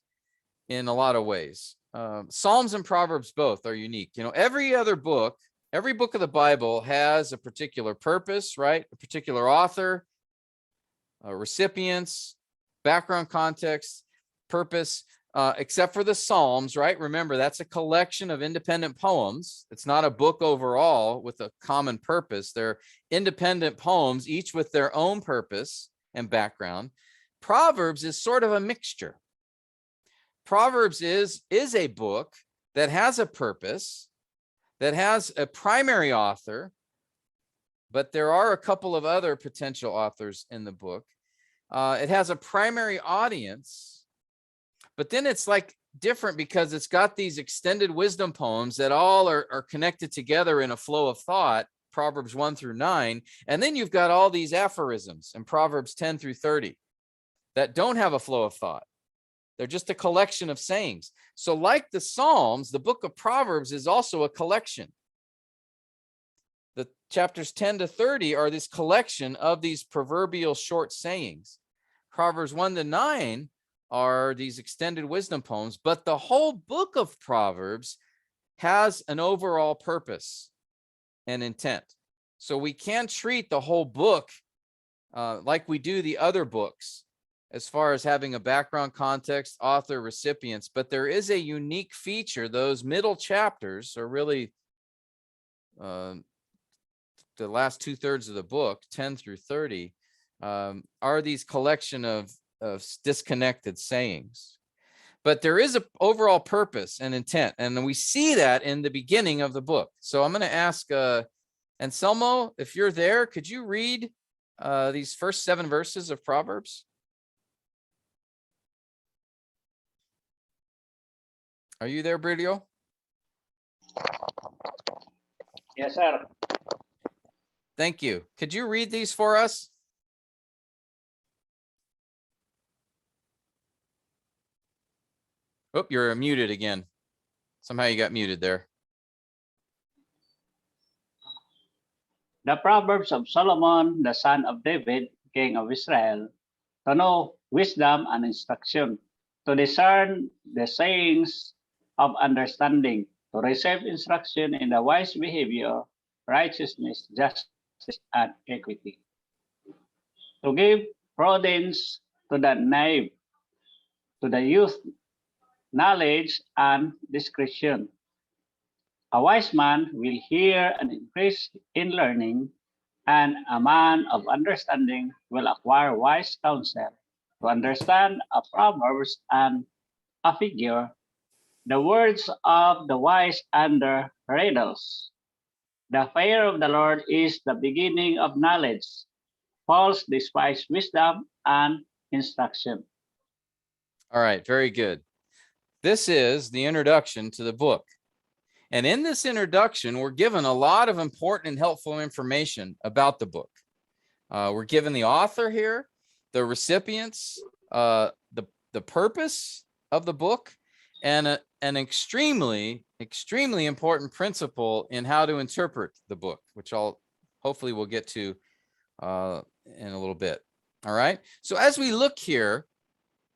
in a lot of ways. Psalms and Proverbs both are unique. You know, every book of the Bible has a particular purpose, right? A particular author, recipients, background context, purpose, except for the Psalms, right? Remember, that's a collection of independent poems. It's not a book overall with a common purpose. They're independent poems, each with their own purpose and background. Proverbs is sort of a mixture. Proverbs is a book that has a purpose, that has a primary author, but there are a couple of other potential authors in the book. It has a primary audience, but then it's like different because it's got these extended wisdom poems that all are connected together in a flow of thought, Proverbs 1 through 9. And then you've got all these aphorisms in Proverbs 10 through 30 that don't have a flow of thought. They're just a collection of sayings. So like the Psalms, the book of Proverbs is also a collection. The chapters 10 to 30 are this collection of these proverbial short sayings. Proverbs 1 to 9 are these extended wisdom poems, but the whole book of Proverbs has an overall purpose and intent. So we can't treat the whole book like we do the other books, as far as having a background, context, author, recipients, but there is a unique feature. Those middle chapters are really the last 2/3 of the book, 10 through 30, are these collection of disconnected sayings. But there is an overall purpose and intent, and we see that in the beginning of the book. So I'm going to ask Anselmo, if you're there, could you read these first 7 verses of Proverbs? Are you there, Bridio? Yes, sir. Thank you. Could you read these for us? Oh, you're muted again. Somehow you got muted there. The Proverbs of Solomon, the son of David, king of Israel, to know wisdom and instruction, to discern the sayings of understanding, to receive instruction in the wise behavior, righteousness, justice, and equity, to give prudence to the naive, to the youth knowledge and discretion. A wise man will hear and increase in learning, and a man of understanding will acquire wise counsel. To understand a proverb and a figure, the words of the wise under riddles. The fear of the Lord is the beginning of knowledge. Fools despise wisdom and instruction. All right, very good. This is the introduction to the book. And in this introduction, we're given a lot of important and helpful information about the book. We're given the author here, the recipients, the purpose of the book, and an extremely important principle in how to interpret the book, which hopefully we'll get to in a little bit. All right. So as we look here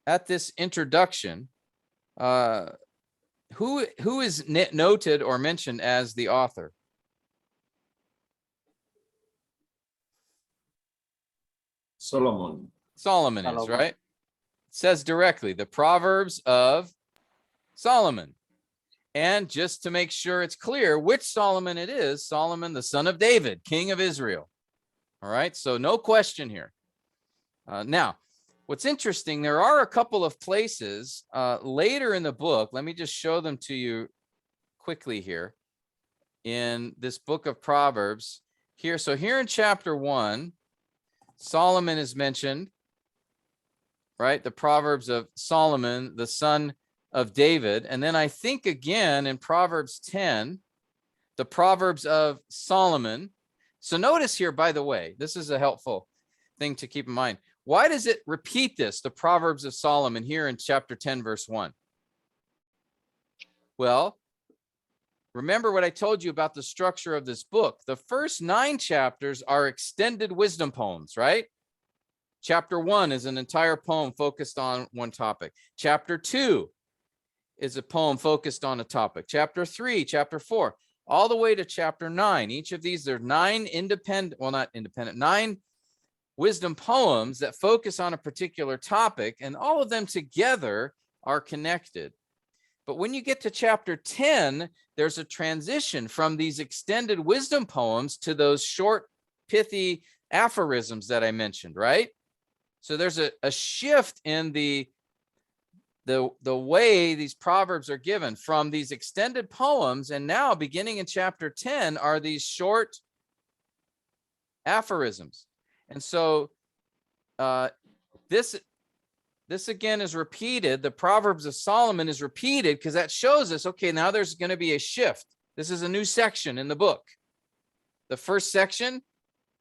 at this introduction, who is noted or mentioned as the author? Solomon. Solomon is, right? It says directly, the Proverbs of Solomon. And just to make sure it's clear which Solomon it is, Solomon, the son of David, king of Israel. All right, so no question here. Now, what's interesting, there are a couple of places later in the book. Let me just show them to you quickly here in this book of Proverbs. So here in chapter 1, Solomon is mentioned, right? The Proverbs of Solomon, the son of David. And then I think again in Proverbs 10, the Proverbs of Solomon. So notice here, by the way, this is a helpful thing to keep in mind. Why does it repeat this, the Proverbs of Solomon, here in chapter 10, verse 1? Well, remember what I told you about the structure of this book. The first 9 chapters are extended wisdom poems, right? Chapter 1 is an entire poem focused on one topic. Chapter 2 is a poem focused on a topic. Chapter 3, chapter 4, all the way to chapter 9. Each of these, there are 9 9 wisdom poems that focus on a particular topic, and all of them together are connected. But when you get to chapter 10, there's a transition from these extended wisdom poems to those short, pithy aphorisms that I mentioned, right? So there's a shift in the way these proverbs are given from these extended poems, and now beginning in chapter 10 are these short aphorisms. And so this again is repeated. The Proverbs of Solomon is repeated because that shows us, okay, now there's going to be a shift. This is a new section in the book. The first section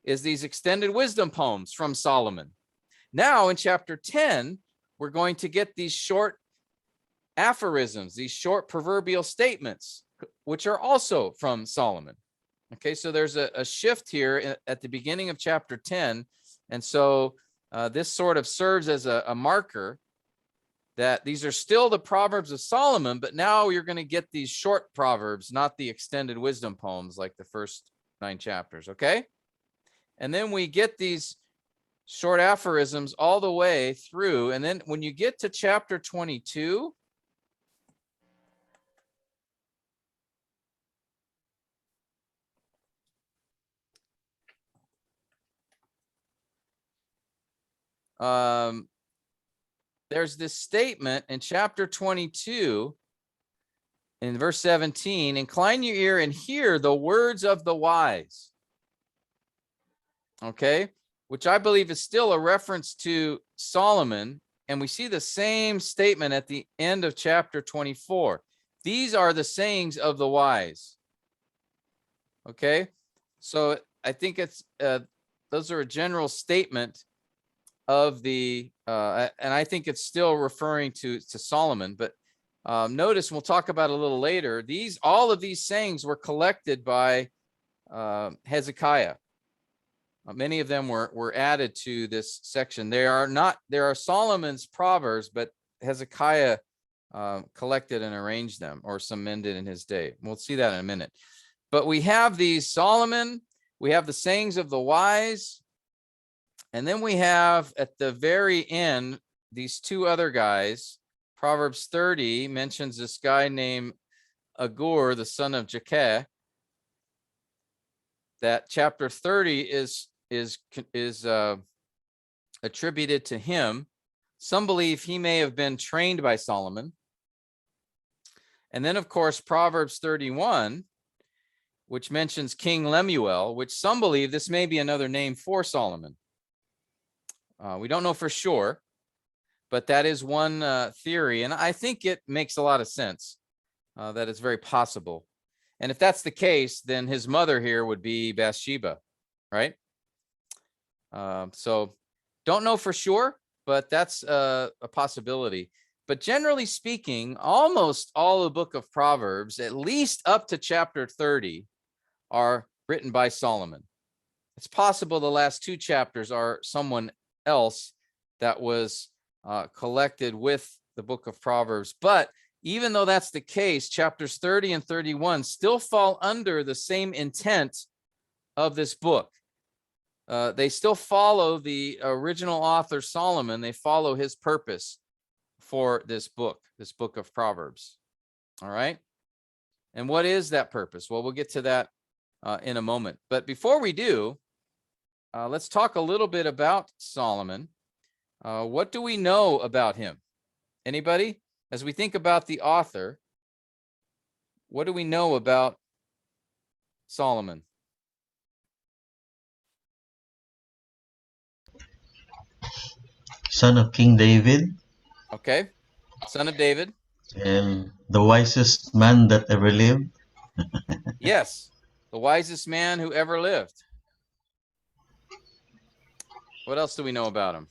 is these extended wisdom poems from Solomon. Now in chapter 10, we're going to get these short aphorisms, these short proverbial statements, which are also from Solomon. Okay, so there's a shift here at the beginning of chapter 10. And so this sort of serves as a marker that these are still the Proverbs of Solomon, but now you're going to get these short proverbs, not the extended wisdom poems like the first 9 chapters, okay? And then we get these short aphorisms all the way through. And then when you get to chapter 22, there's this statement in chapter 22 in verse 17, incline your ear and hear the words of the wise. Okay, which I believe is still a reference to Solomon. And we see the same statement at the end of chapter 24. These are the sayings of the wise. Okay, so I think it's those are a general statement of the and I think it's still referring to Solomon. But notice, we'll talk about it a little later, all of these sayings were collected by Hezekiah. Many of them were added to this section. There are Solomon's proverbs, but Hezekiah collected and arranged them, or some men did in his day. We'll see that in a minute. But we have these Solomon, we have the sayings of the wise, and then we have at the very end these 2 other guys, Proverbs 30 mentions this guy named Agur, the son of Jakeh. That chapter 30 is attributed to him. Some believe he may have been trained by Solomon. And then, of course, Proverbs 31, which mentions King Lemuel, which some believe this may be another name for Solomon. We don't know for sure, but that is one theory. And I think it makes a lot of sense that it's very possible. And if that's the case, then his mother here would be Bathsheba, right? So don't know for sure, but that's a possibility. But generally speaking, almost all the book of Proverbs, at least up to chapter 30, are written by Solomon. It's possible the last two chapters are someone else that was collected with the book of Proverbs. But even though that's the case, chapters 30 and 31 still fall under the same intent of this book. They still follow the original author Solomon. They follow his purpose for this book of Proverbs. All right. And what is that purpose? Well, we'll get to that in a moment. But before we do, let's talk a little bit about Solomon. What do we know about him? Anybody? As we think about the author, what do we know about Solomon? Son of King David, Okay. Son of David. and the wisest man that ever lived. Yes. The wisest man who ever lived. What else do we know about him?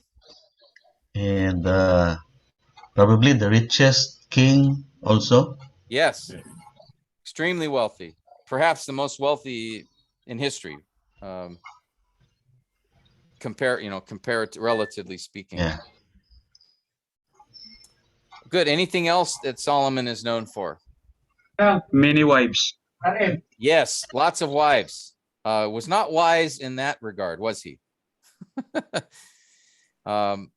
And probably the richest king also. Yes. Extremely wealthy. Perhaps the most wealthy in history. Relatively speaking. Yeah. Good. Anything else that Solomon is known for? Many wives. Yes, lots of wives. Was not wise in that regard, was he?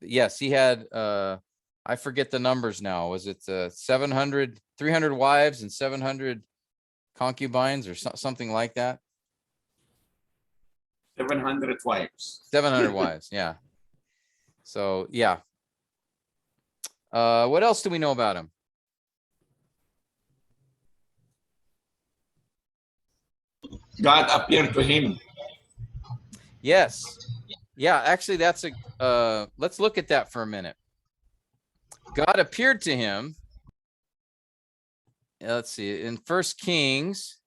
Yes, he had, I forget the numbers now. Was it 300 wives and 700 concubines or something like that? 700 wives. 700 wives, yeah. So, yeah. What else do we know about him? God appeared to him. Yes. Yeah, actually, that's let's look at that for a minute. God appeared to him. Let's see, in 1 Kings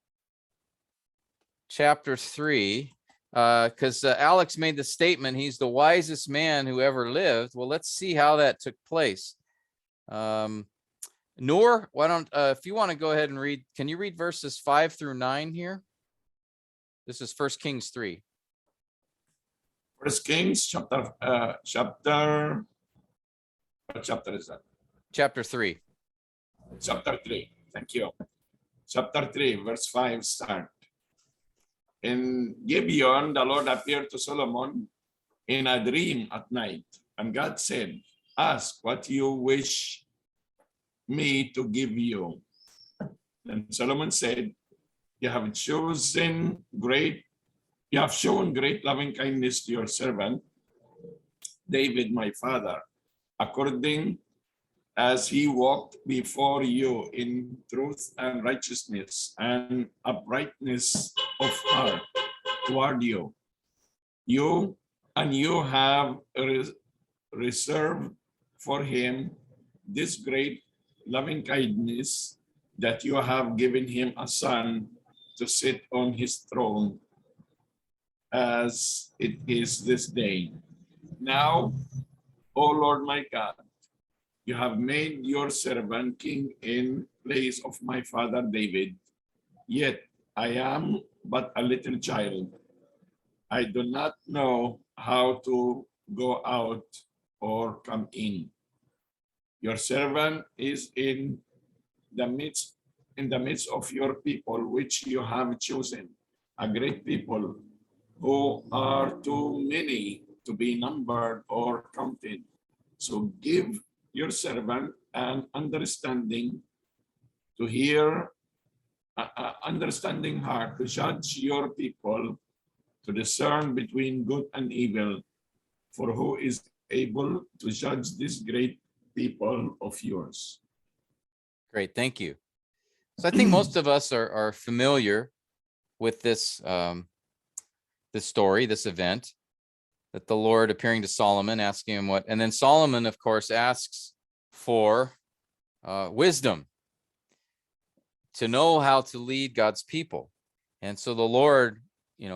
chapter 3, because Alex made the statement, he's the wisest man who ever lived. Well, let's see how that took place. Noor, why don't, if you want to go ahead and read, can you read verses 5 through 9 here? This is 1 Kings 3. 1 Kings chapter, what chapter is that? Chapter 3. Chapter 3. Thank you. Chapter 3, verse 5 start. In Gibeon, the Lord appeared to Solomon in a dream at night. And God said, ask what you wish me to give you. And Solomon said, you have shown great loving kindness to your servant, David, my father, according as he walked before you in truth and righteousness and uprightness of heart toward you. You have reserved for him this great loving kindness, that you have given him a son to sit on his throne, as it is this day. Now, O Lord my God, you have made your servant king in place of my father David, yet I am but a little child. I do not know how to go out or come in. Your servant is in the midst of your people, which you have chosen, a great people who are too many to be numbered or counted. So give your servant and understanding to hear, understanding heart to judge your people, to discern between good and evil. For who is able to judge this great people of yours? Great, thank you. So I think most of us are familiar with this this story, this event, that the Lord appearing to Solomon, asking him what, and then Solomon, of course, asks for wisdom to know how to lead God's people. And so the Lord,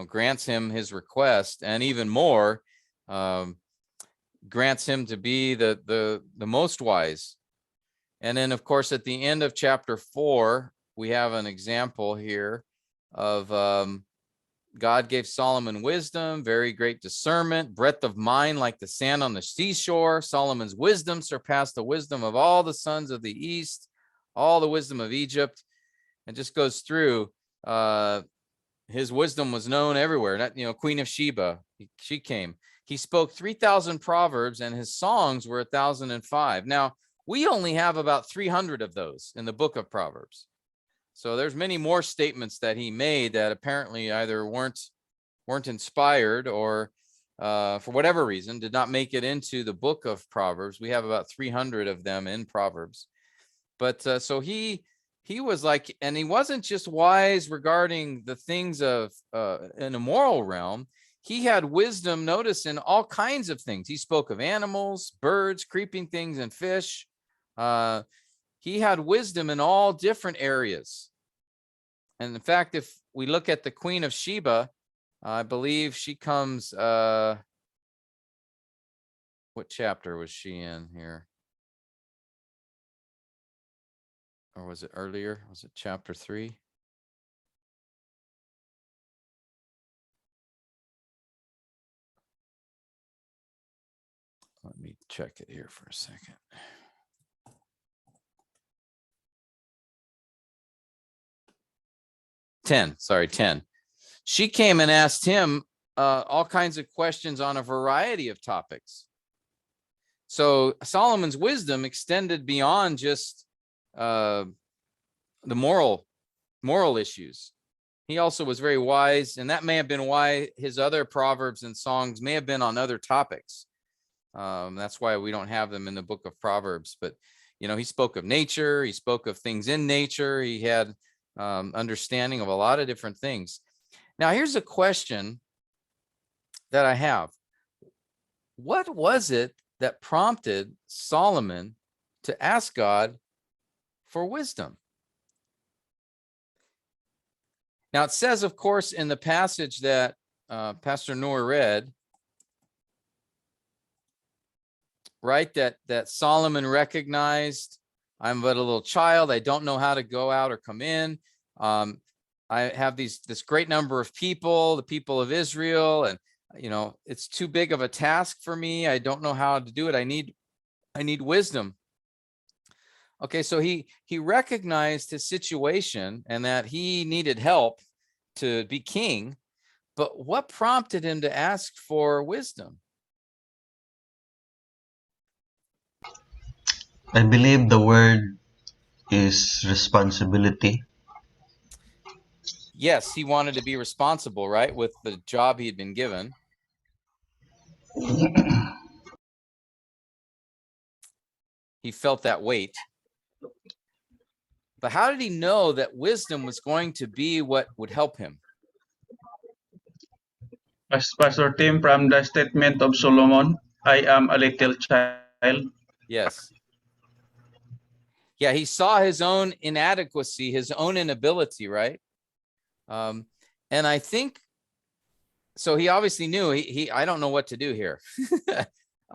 grants him his request, and even more, grants him to be the most wise. And then, of course, at the end of chapter 4, we have an example here of God gave Solomon wisdom, very great discernment, breadth of mind like the sand on the seashore. Solomon's wisdom surpassed the wisdom of all the sons of the east, all the wisdom of Egypt. And just goes through, his wisdom was known everywhere. That, Queen of Sheba, she came. He spoke 3,000 proverbs, and his songs were 1,005. Now, we only have about 300 of those in the book of Proverbs. So there's many more statements that he made that apparently either weren't inspired or for whatever reason did not make it into the book of Proverbs. We have about 300 of them in Proverbs. But so he was like, and he wasn't just wise regarding the things of in a moral realm. He had wisdom, notice, in all kinds of things. He spoke of animals, birds, creeping things, and fish. He had wisdom in all different areas. And in fact, if we look at the Queen of Sheba, I believe she comes, what chapter was she in here? Or was it earlier? Was it chapter 3? Let me check it here for a second. Sorry, 10. She came and asked him all kinds of questions on a variety of topics. So Solomon's wisdom extended beyond just the moral issues. He also was very wise, and that may have been why his other proverbs and songs may have been on other topics. That's why we don't have them in the book of Proverbs. But he spoke of nature, he spoke of things in nature, he had understanding of a lot of different things. Now, here's a question that I have. What was it that prompted Solomon to ask God for wisdom? Now, it says, of course, in the passage that Pastor Noor read, right, that Solomon recognized, I'm but a little child. I don't know how to go out or come in. I have this great number of people, the people of Israel, and it's too big of a task for me. I don't know how to do it. I need wisdom. Okay, so he recognized his situation and that he needed help to be king. But what prompted him to ask for wisdom? I believe the word is responsibility. Yes, he wanted to be responsible, right, with the job he had been given. He felt that weight. But how did he know that wisdom was going to be what would help him? As Pastor Tim, from the statement of Solomon, I am a little child. Yes. Yeah, he saw his own inadequacy, his own inability, right? And I think, so he obviously knew, I don't know what to do here.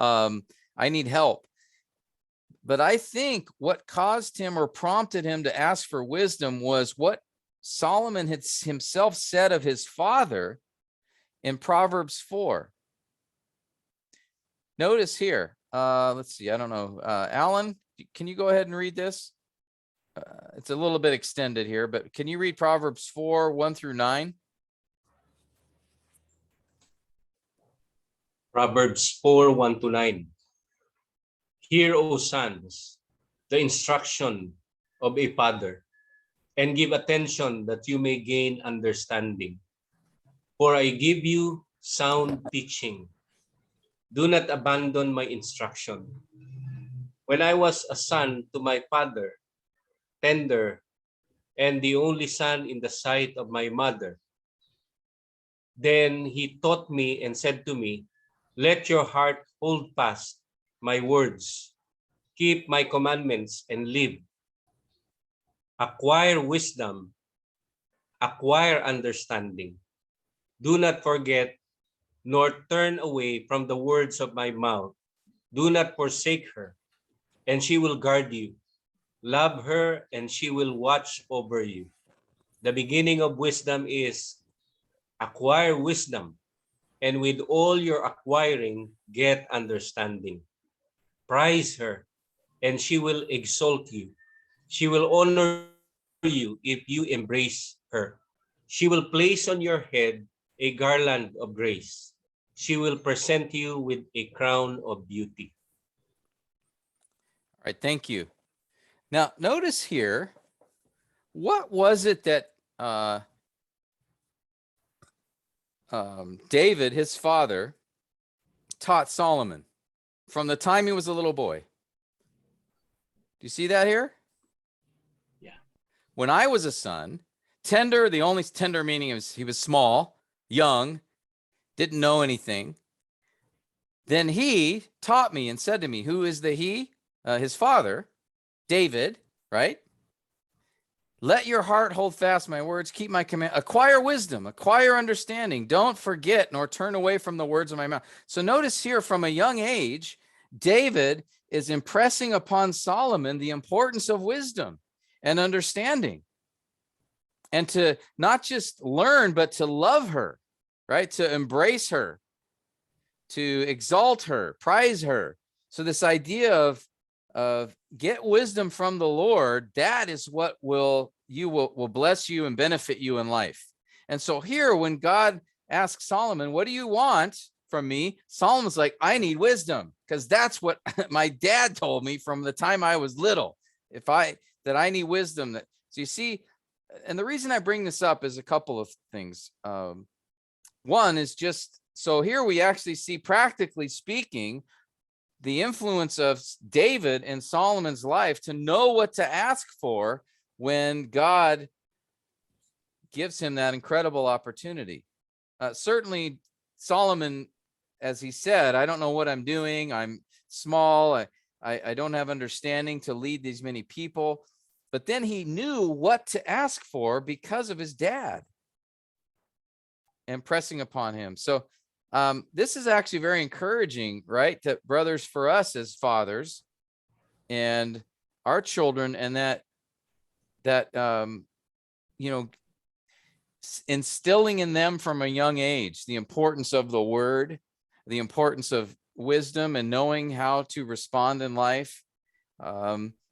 I need help. But I think what caused him or prompted him to ask for wisdom was what Solomon had himself said of his father in Proverbs 4. Notice here, let's see, I don't know. Alan, can you go ahead and read this? It's a little bit extended here, but can you read Proverbs 4, 1 through 9? Proverbs 4, 1 to 9. Hear, O sons, the instruction of a father, and give attention that you may gain understanding. For I give you sound teaching. Do not abandon my instruction. When I was a son to my father, tender, and the only son in the sight of my mother, then he taught me and said to me, let your heart hold fast my words. Keep my commandments and live. Acquire wisdom, acquire understanding. Do not forget nor turn away from the words of my mouth. Do not forsake her, and she will guard you. Love her, and she will watch over you. The beginning of wisdom is acquire wisdom, and with all your acquiring, get understanding. Prize her, and she will exalt you. She will honor you if you embrace her. She will place on your head a garland of grace. She will present you with a crown of beauty. All right, thank you. Now, notice here, what was it that David, his father, taught Solomon from the time he was a little boy? Do you see that here? Yeah. When I was a son, tender, the only tender meaning is he was small, young, didn't know anything. Then he taught me and said to me, who is the he? His father, David, right? Let your heart hold fast my words, keep my command, acquire wisdom, acquire understanding. Don't forget nor turn away from the words of my mouth. So notice here from a young age, David is impressing upon Solomon the importance of wisdom and understanding, and to not just learn, but to love her, right? To embrace her, to exalt her, prize her. So this idea of get wisdom from the Lord, that is what will bless you and benefit you in life. And so here, when God asks Solomon, what do you want from me? Solomon's like, I need wisdom, because that's what my dad told me from the time I was little. That I need wisdom. So you see, and the reason I bring this up is a couple of things. One is just, so here we actually see, practically speaking, the influence of David in Solomon's life to know what to ask for when God gives him that incredible opportunity. Certainly Solomon, as he said, I don't know what I'm doing. I'm small. I don't have understanding to lead these many people. But then he knew what to ask for because of his dad and pressing upon him. So this is actually very encouraging, right? That brothers, for us as fathers and our children, and that instilling in them from a young age the importance of the word, the importance of wisdom, and knowing how to respond in life.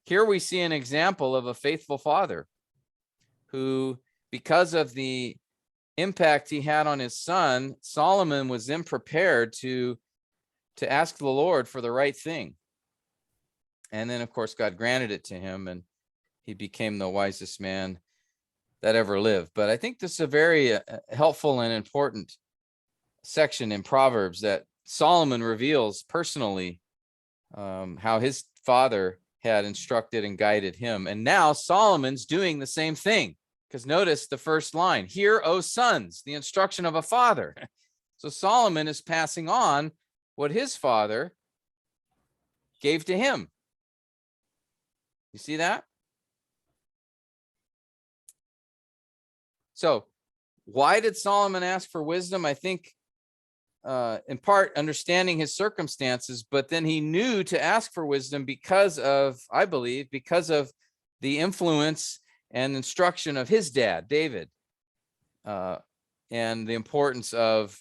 Here we see an example of a faithful father who, because of the impact he had on his son, Solomon was then prepared to ask the Lord for the right thing. And then, of course, God granted it to him, and he became the wisest man that ever lived. But I think this is a very helpful and important section in Proverbs, that Solomon reveals personally how his father had instructed and guided him. And now Solomon's doing the same thing, because notice the first line, hear, O sons, the instruction of a father. So Solomon is passing on what his father gave to him. You see that? So why did Solomon ask for wisdom? I think in part understanding his circumstances, but then he knew to ask for wisdom because of, I believe, because of the influence and instruction of his dad, David, and the importance of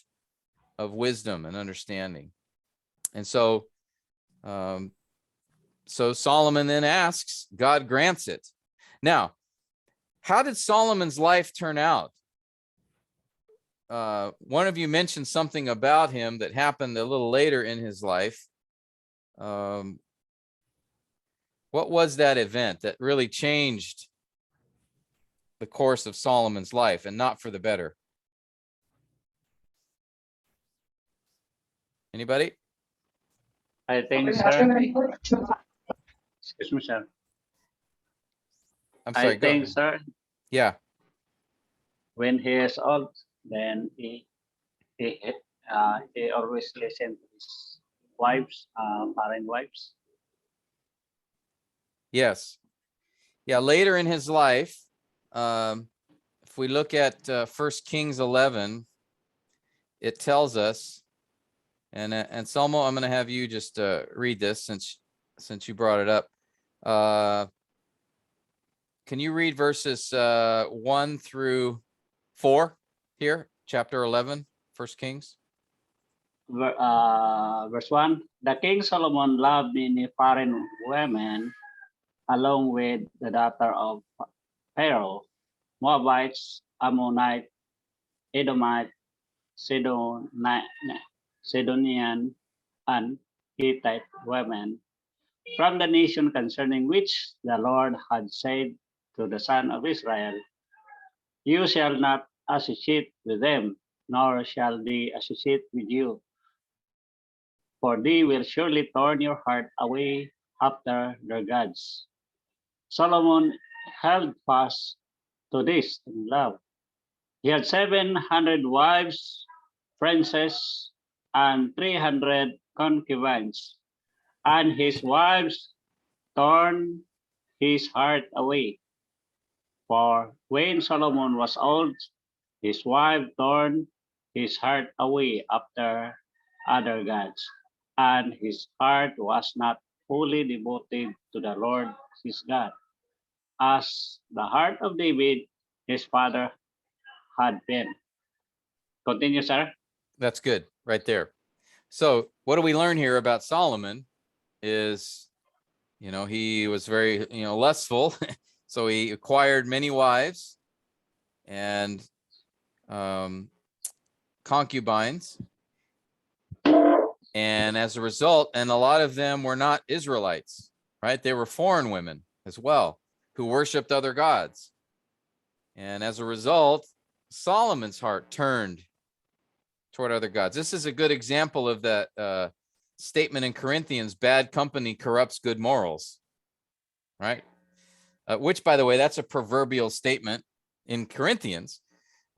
wisdom and understanding. And so, so Solomon then asks, God grants it. Now, how did Solomon's life turn out? One of you mentioned something about him that happened a little later in his life. What was that event that really changed the course of Solomon's life, and not for the better? Anybody? I think, sir. Excuse me, sir. I'm sorry. I Go. think, sir, Yeah. when he is old, then he always listen to his wives, foreign wives. Yes. Yeah. Later in his life, if we look at 1 Kings 11, it tells us, and Selmo, I'm going to have you just read this since you brought it up. Can you read verses 1 through 4 here, chapter 11, 1 Kings? Verse 1, the king Solomon loved many foreign women along with the daughter of Pharaoh, Moabites, Ammonite, Edomite, Sidonian, and Hittite women from the nation concerning which the Lord had said to the son of Israel, you shall not associate with them, nor shall they associate with you, for they will surely turn your heart away after their gods. Solomon held fast to this in love. He had 700 wives, princes, and 300 concubines, and his wives turned his heart away. For when Solomon was old, his wife turned his heart away after other gods, and his heart was not fully devoted to the Lord his God, as the heart of David, his father, had been. Continue, sir. That's good right there. So what do we learn here about Solomon is, he was very, lustful. So he acquired many wives and concubines. And as a result, and a lot of them were not Israelites, right? They were foreign women as well, who worshiped other gods. And as a result, Solomon's heart turned toward other gods. This is a good example of that statement in Corinthians, bad company corrupts good morals, right? Which, by the way, that's a proverbial statement in Corinthians,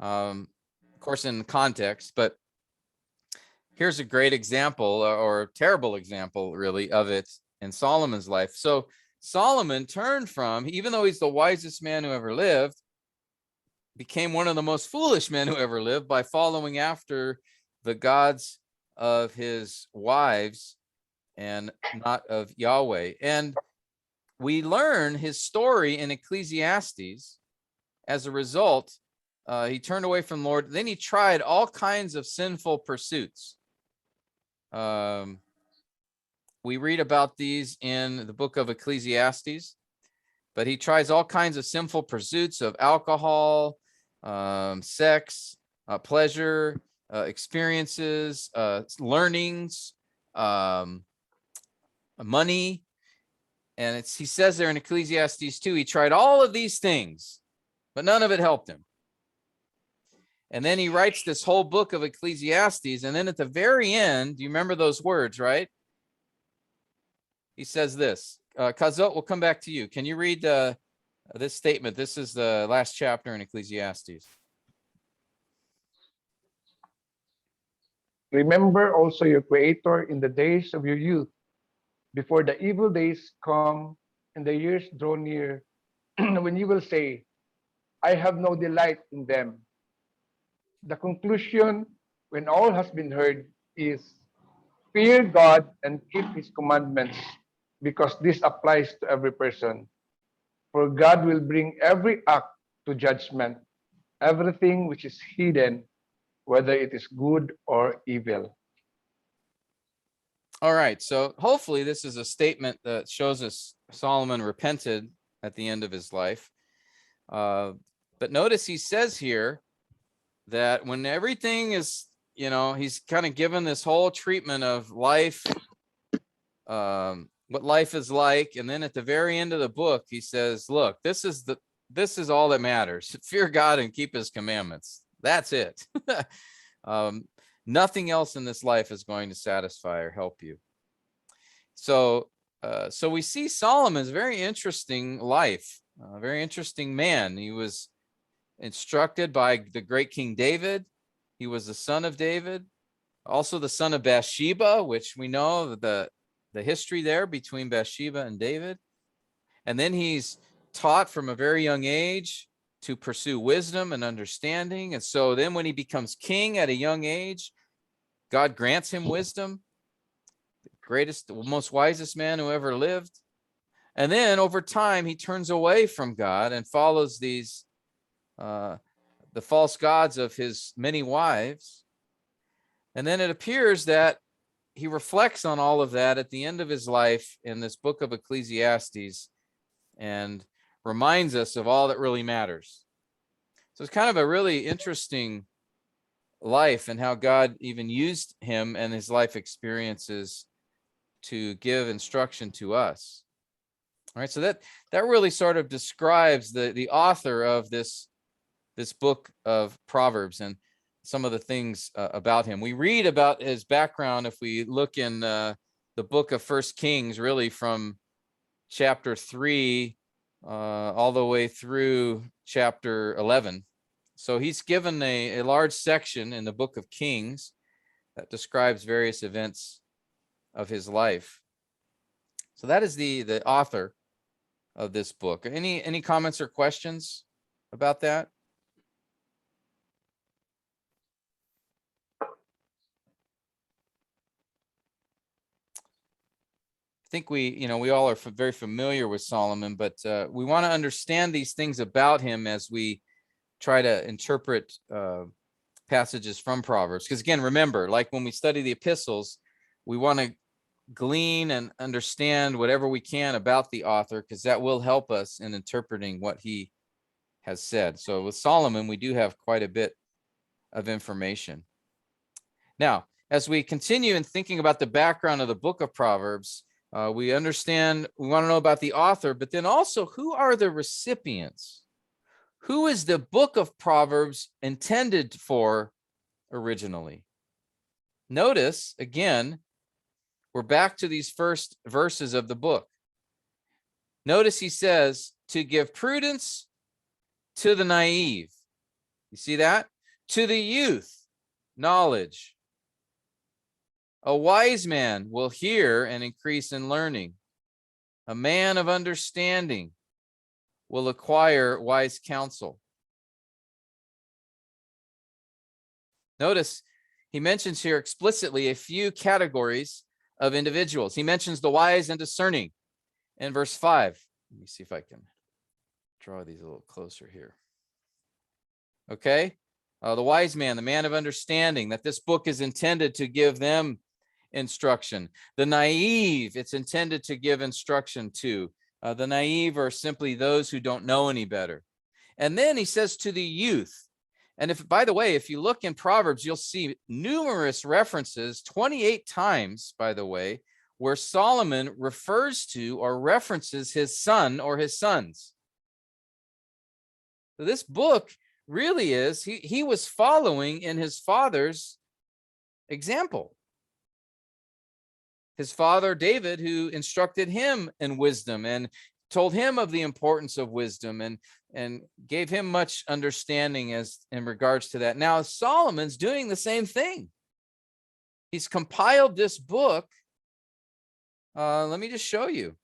of course, in context, but here's a great example, or a terrible example, really, of it in Solomon's life. So Solomon turned from, even though he's the wisest man who ever lived, became one of the most foolish men who ever lived by following after the gods of his wives and not of Yahweh. And we learn his story in Ecclesiastes. As a result, he turned away from the Lord. Then he tried all kinds of sinful pursuits. We read about these in the book of Ecclesiastes, but he tries all kinds of sinful pursuits of alcohol, sex, pleasure, experiences, learnings, money. And he says there in Ecclesiastes 2, he tried all of these things, but none of it helped him. And then he writes this whole book of Ecclesiastes. And then at the very end, do you remember those words, right? He says this. Kazot, we'll come back to you. Can you read this statement? This is the last chapter in Ecclesiastes. Remember also your Creator in the days of your youth, before the evil days come and the years draw near, when you will say, I have no delight in them. The conclusion, when all has been heard, is fear God and keep his commandments, because this applies to every person. For God will bring every act to judgment, everything which is hidden, whether it is good or evil. All right. So hopefully this is a statement that shows us Solomon repented at the end of his life. But notice he says here that when everything is, he's kind of given this whole treatment of life, what life is like. And then at the very end of the book, he says, look, this is all that matters. Fear God and keep his commandments. That's it. Nothing else in this life is going to satisfy or help you. So we see Solomon's very interesting life, a very interesting man. He was instructed by the great King David. He was the son of David, also the son of Bathsheba, which we know the history there between Bathsheba and David. And then he's taught from a very young age to pursue wisdom and understanding. And so then when he becomes king at a young age, God grants him wisdom, the greatest, most wisest man who ever lived. And then over time, he turns away from God and follows these, the false gods of his many wives. And then it appears that he reflects on all of that at the end of his life in this book of Ecclesiastes and reminds us of all that really matters. So it's kind of a really interesting life and how God even used him and his life experiences to give instruction to us. All right, so that really sort of describes the author of this book of Proverbs and some of the things about him. We read about his background if we look in the book of First Kings, really from chapter 3 all the way through chapter 11. So he's given a large section in the book of Kings that describes various events of his life. So that is the author of this book. Any comments or questions about that? I think we all are very familiar with Solomon, but we want to understand these things about him as we try to interpret passages from Proverbs. Because again, remember, like when we study the epistles, we want to glean and understand whatever we can about the author, because that will help us in interpreting what he has said. So with Solomon, we do have quite a bit of information. Now, as we continue in thinking about the background of the book of Proverbs, we want to know about the author, but then also who are the recipients? Who is the book of Proverbs intended for originally? Notice, again, we're back to these first verses of the book. Notice he says, to give prudence to the naive. You see that? To the youth, knowledge. A wise man will hear and increase in learning. A man of understanding will acquire wise counsel. Notice he mentions here explicitly a few categories of individuals. He mentions the wise and discerning in verse 5. Let me see if I can draw these a little closer here. Okay, the wise man, the man of understanding, that this book is intended to give them instruction. The naive, it's intended to give instruction to. The naive are simply those who don't know any better. And then he says to the youth. And if, by the way, if you look in Proverbs, you'll see numerous references, 28 times, by the way, where Solomon refers to or references his son or his sons. So this book really is, he was following in his father's example. His father, David, who instructed him in wisdom and told him of the importance of wisdom and gave him much understanding as in regards to that. Now, Solomon's doing the same thing. He's compiled this book. Let me just show you.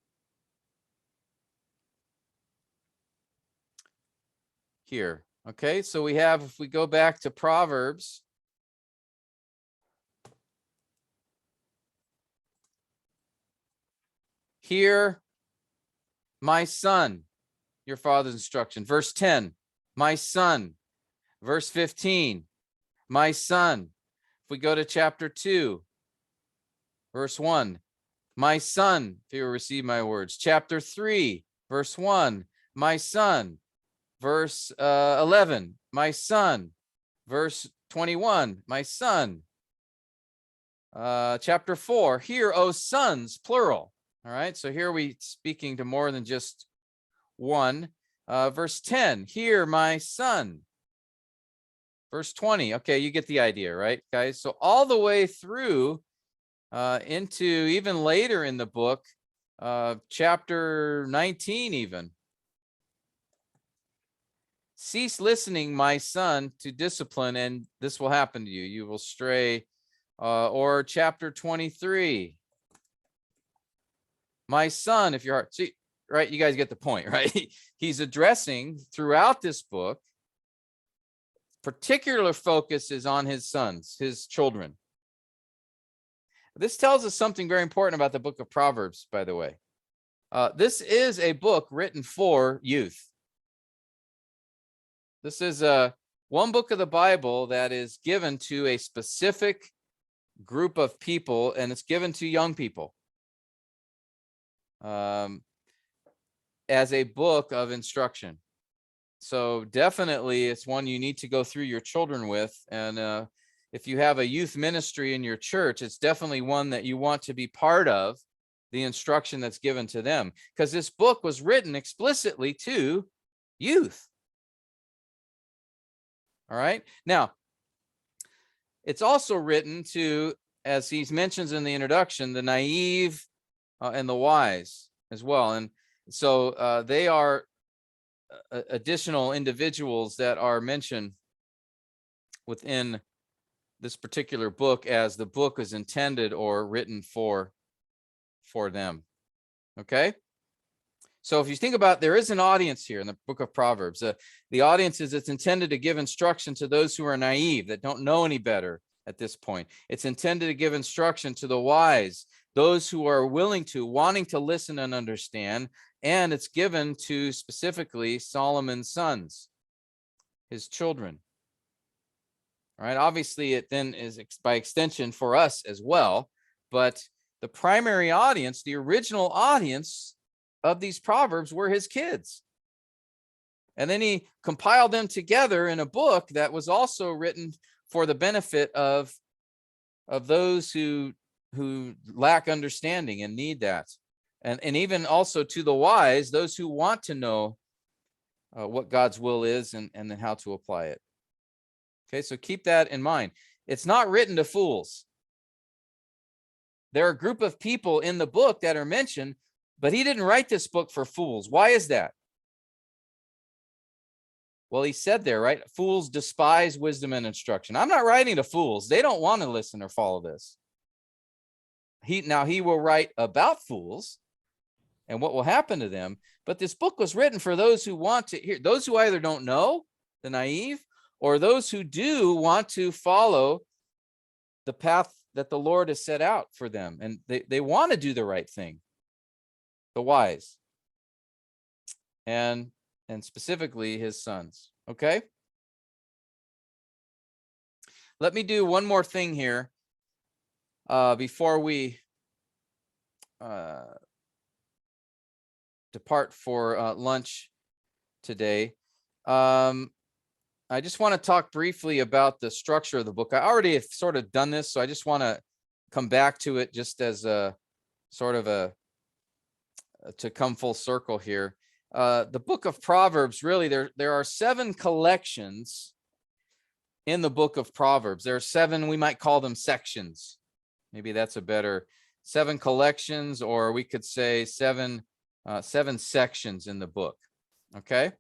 Here. Okay, so we have, if we go back to Proverbs, hear, my son, your father's instruction. Verse 10, my son. Verse 15, my son. If we go to chapter 2, verse 1, my son, if you will receive my words. Chapter 3, verse 1, my son. Verse 11, my son. Verse 21, my son. Chapter 4, hear, O sons, plural. All right, so here we speaking to more than just one. Verse 10, hear my son. Verse 20, okay, you get the idea, right, guys? So all the way through into even later in the book, chapter 19 even. Cease listening, my son, to discipline, and this will happen to you. You will stray. Or chapter 23. My son, if your heart, see, right, you guys get the point, right? He's addressing throughout this book, particular focus is on his sons, his children. This tells us something very important about the book of Proverbs, by the way. This is a book written for youth. This is one book of the Bible that is given to a specific group of people, and it's given to young people as a book of instruction. So definitely it's one you need to go through your children with. And if you have a youth ministry in your church, it's definitely one that you want to be part of the instruction that's given to them, because this book was written explicitly to youth. All right. Now, it's also written to, as he mentions in the introduction, the naive and the wise as well. And so they are additional individuals that are mentioned within this particular book, as the book is intended or written for them. Okay. So if you think about, there is an audience here in the book of Proverbs. The audience is, it's intended to give instruction to those who are naive, that don't know any better at this point. It's intended to give instruction to the wise, those who are wanting to listen and understand. And it's given to specifically Solomon's sons, his children. All right. Obviously, it then is by extension for us as well. But the primary audience, the original audience of these Proverbs, were his kids. And then he compiled them together in a book that was also written for the benefit of those who lack understanding and need that. And even also to the wise, those who want to know what God's will is and then how to apply it. Okay, so keep that in mind. It's not written to fools. There are a group of people in the book that are mentioned, but he didn't write this book for fools. Why is that? Well, he said there, right? Fools despise wisdom and instruction. I'm not writing to fools. They don't want to listen or follow this. He will write about fools and what will happen to them. But this book was written for those who want to hear, those who either don't know, the naive, or those who do want to follow the path that the Lord has set out for them. And they want to do the right thing. The wise. And specifically his sons. Okay. Let me do one more thing here before we depart for lunch today. I just want to talk briefly about the structure of the book. I already have sort of done this, so I just want to come back to it just as a sort of to come full circle here. The book of Proverbs, really, there are 7 collections in the book of Proverbs. There are 7, we might call them sections. Maybe that's a better 7 collections, or we could say 7 sections in the book. Okay.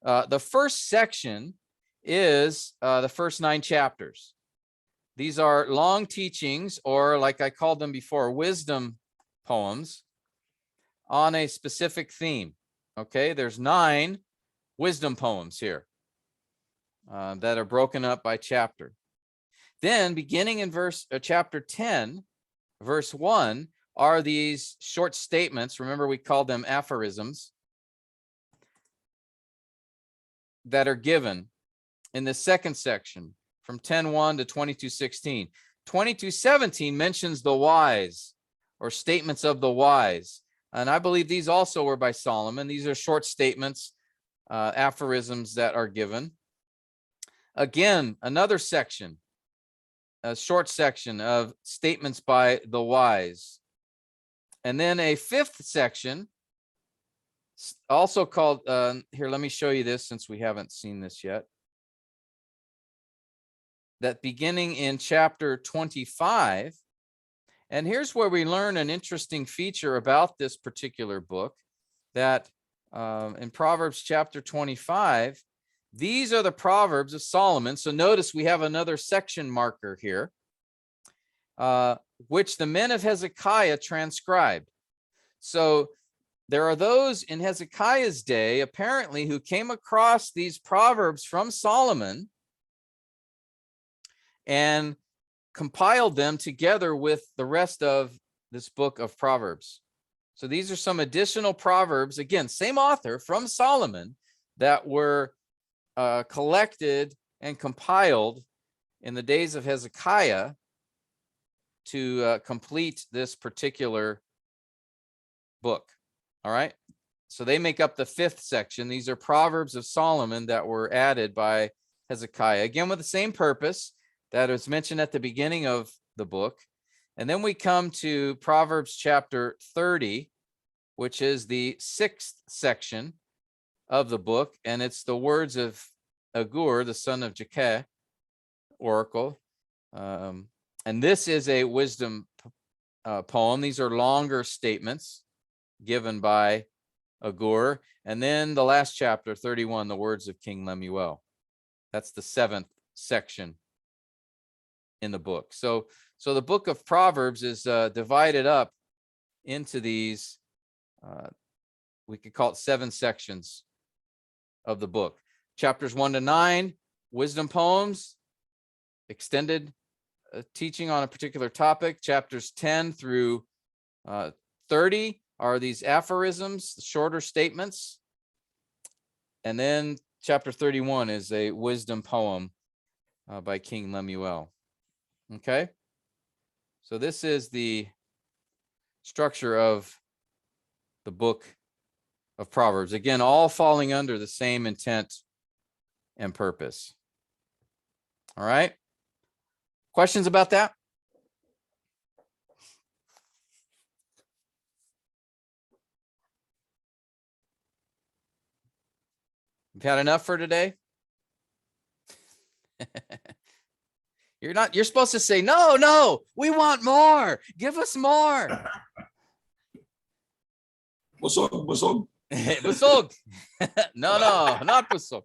The first section is the first 9 chapters. These are long teachings, or like I called them before, wisdom poems on a specific theme. Okay, there's 9 wisdom poems here that are broken up by chapter. Then beginning in chapter 10, verse 1, are these short statements. Remember, we called them aphorisms, that are given in the second section from 10:1 to 22:16. 22:17 mentions the wise, or statements of the wise. And I believe these also were by Solomon. These are short statements, aphorisms that are given. Again, another section, a short section of statements by the wise. And then a fifth section, also called, here, let me show you this since we haven't seen this yet. That beginning in chapter 25. And here's where we learn an interesting feature about this particular book, that in Proverbs chapter 25, these are the Proverbs of Solomon. So notice we have another section marker here, which the men of Hezekiah transcribed. So there are those in Hezekiah's day, apparently, who came across these Proverbs from Solomon and compiled them together with the rest of this book of Proverbs. So these are some additional Proverbs, again, same author, from Solomon, that were collected and compiled in the days of Hezekiah to complete this particular book. All right. So they make up the fifth section. These are Proverbs of Solomon that were added by Hezekiah, again, with the same purpose that was mentioned at the beginning of the book. And then we come to Proverbs chapter 30, which is the sixth section of the book. And it's the words of Agur, the son of Jakeh, oracle. And this is a wisdom poem. These are longer statements given by Agur. And then the last chapter, 31, the words of King Lemuel. That's the seventh section in the book. So the book of Proverbs is divided up into these, we could call it 7 sections of the book. Chapters 1 to 9, wisdom poems, extended teaching on a particular topic. Chapters 10 through 30 are these aphorisms, shorter statements. And then chapter 31 is a wisdom poem by King Lemuel. Okay, so this is the structure of the book of Proverbs. Again, all falling under the same intent and purpose. All right, questions about that? We've had enough for today. You're supposed to say, no, we want more. Give us more. Busog. Busog. No, not busog.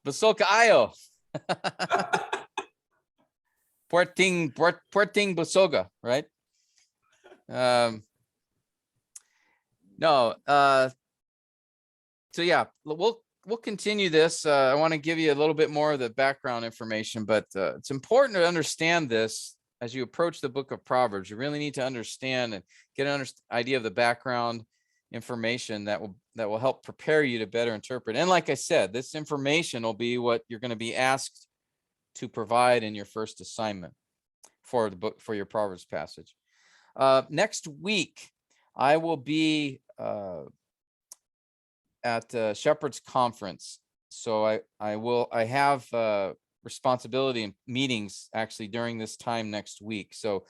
Busog kaayo. Puerting busoga, right? No. So yeah, we'll continue this. I want to give you a little bit more of the background information, but it's important to understand this as you approach the book of Proverbs. You really need to understand and get an idea of the background information that will help prepare you to better interpret. And like I said, this information will be what you're going to be asked to provide in your first assignment for the book, for your Proverbs passage. Next week, I will be at Shepherd's Conference. So I have responsibility and meetings actually during this time next week. So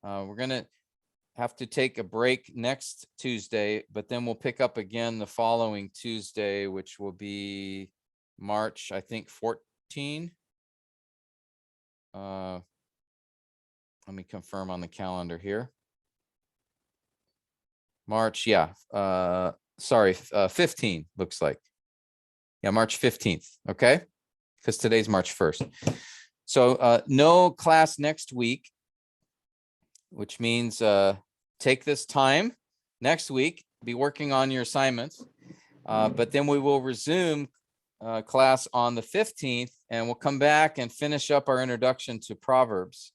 we're going to have to take a break next Tuesday, but then we'll pick up again the following Tuesday, which will be March, I think, 14. Let me confirm on the calendar here. March, yeah. Sorry, 15 looks like. Yeah, March 15th. Okay, because today's March 1st. So no class next week, which means take this time next week, be working on your assignments, but then we will resume class on the 15th, and we'll come back and finish up our introduction to Proverbs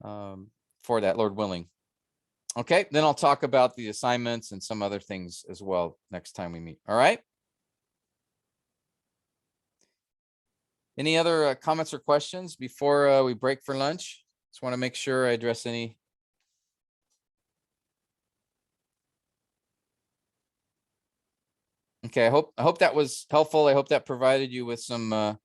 for that, Lord willing. Okay, then I'll talk about the assignments and some other things as well next time we meet. All right. Any other comments or questions before we break for lunch? Just want to make sure I address any. Okay, I hope that was helpful. I hope that provided you with some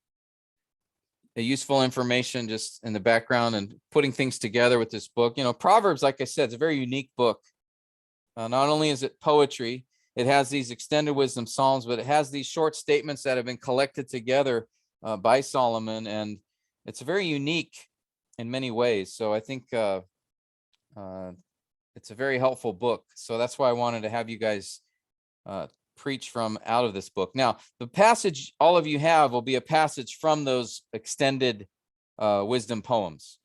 useful information just in the background and putting things together with this book. You know, Proverbs, like I said, it's a very unique book Not only is it poetry, it has these extended wisdom psalms, but it has these short statements that have been collected together by Solomon, and it's very unique in many ways. So I think it's a very helpful book. So that's why I wanted to have you guys preach from out of this book. Now, the passage all of you have will be a passage from those extended wisdom poems.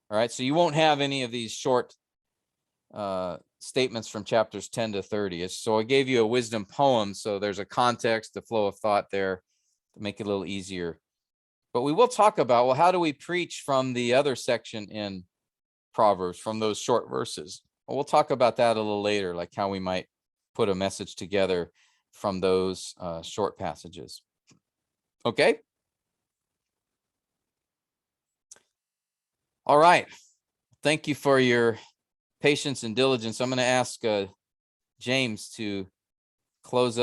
All right, so you won't have any of these short statements from chapters 10 to 30. So I gave you a wisdom poem, so there's a context, a flow of thought there to make it a little easier. But we will talk about, well, how do we preach from the other section in Proverbs, from those short verses? Well, we'll talk about that a little later, like how we might put a message together from those short passages. Okay? All right. Thank you for your patience and diligence. I'm going to ask James to close us.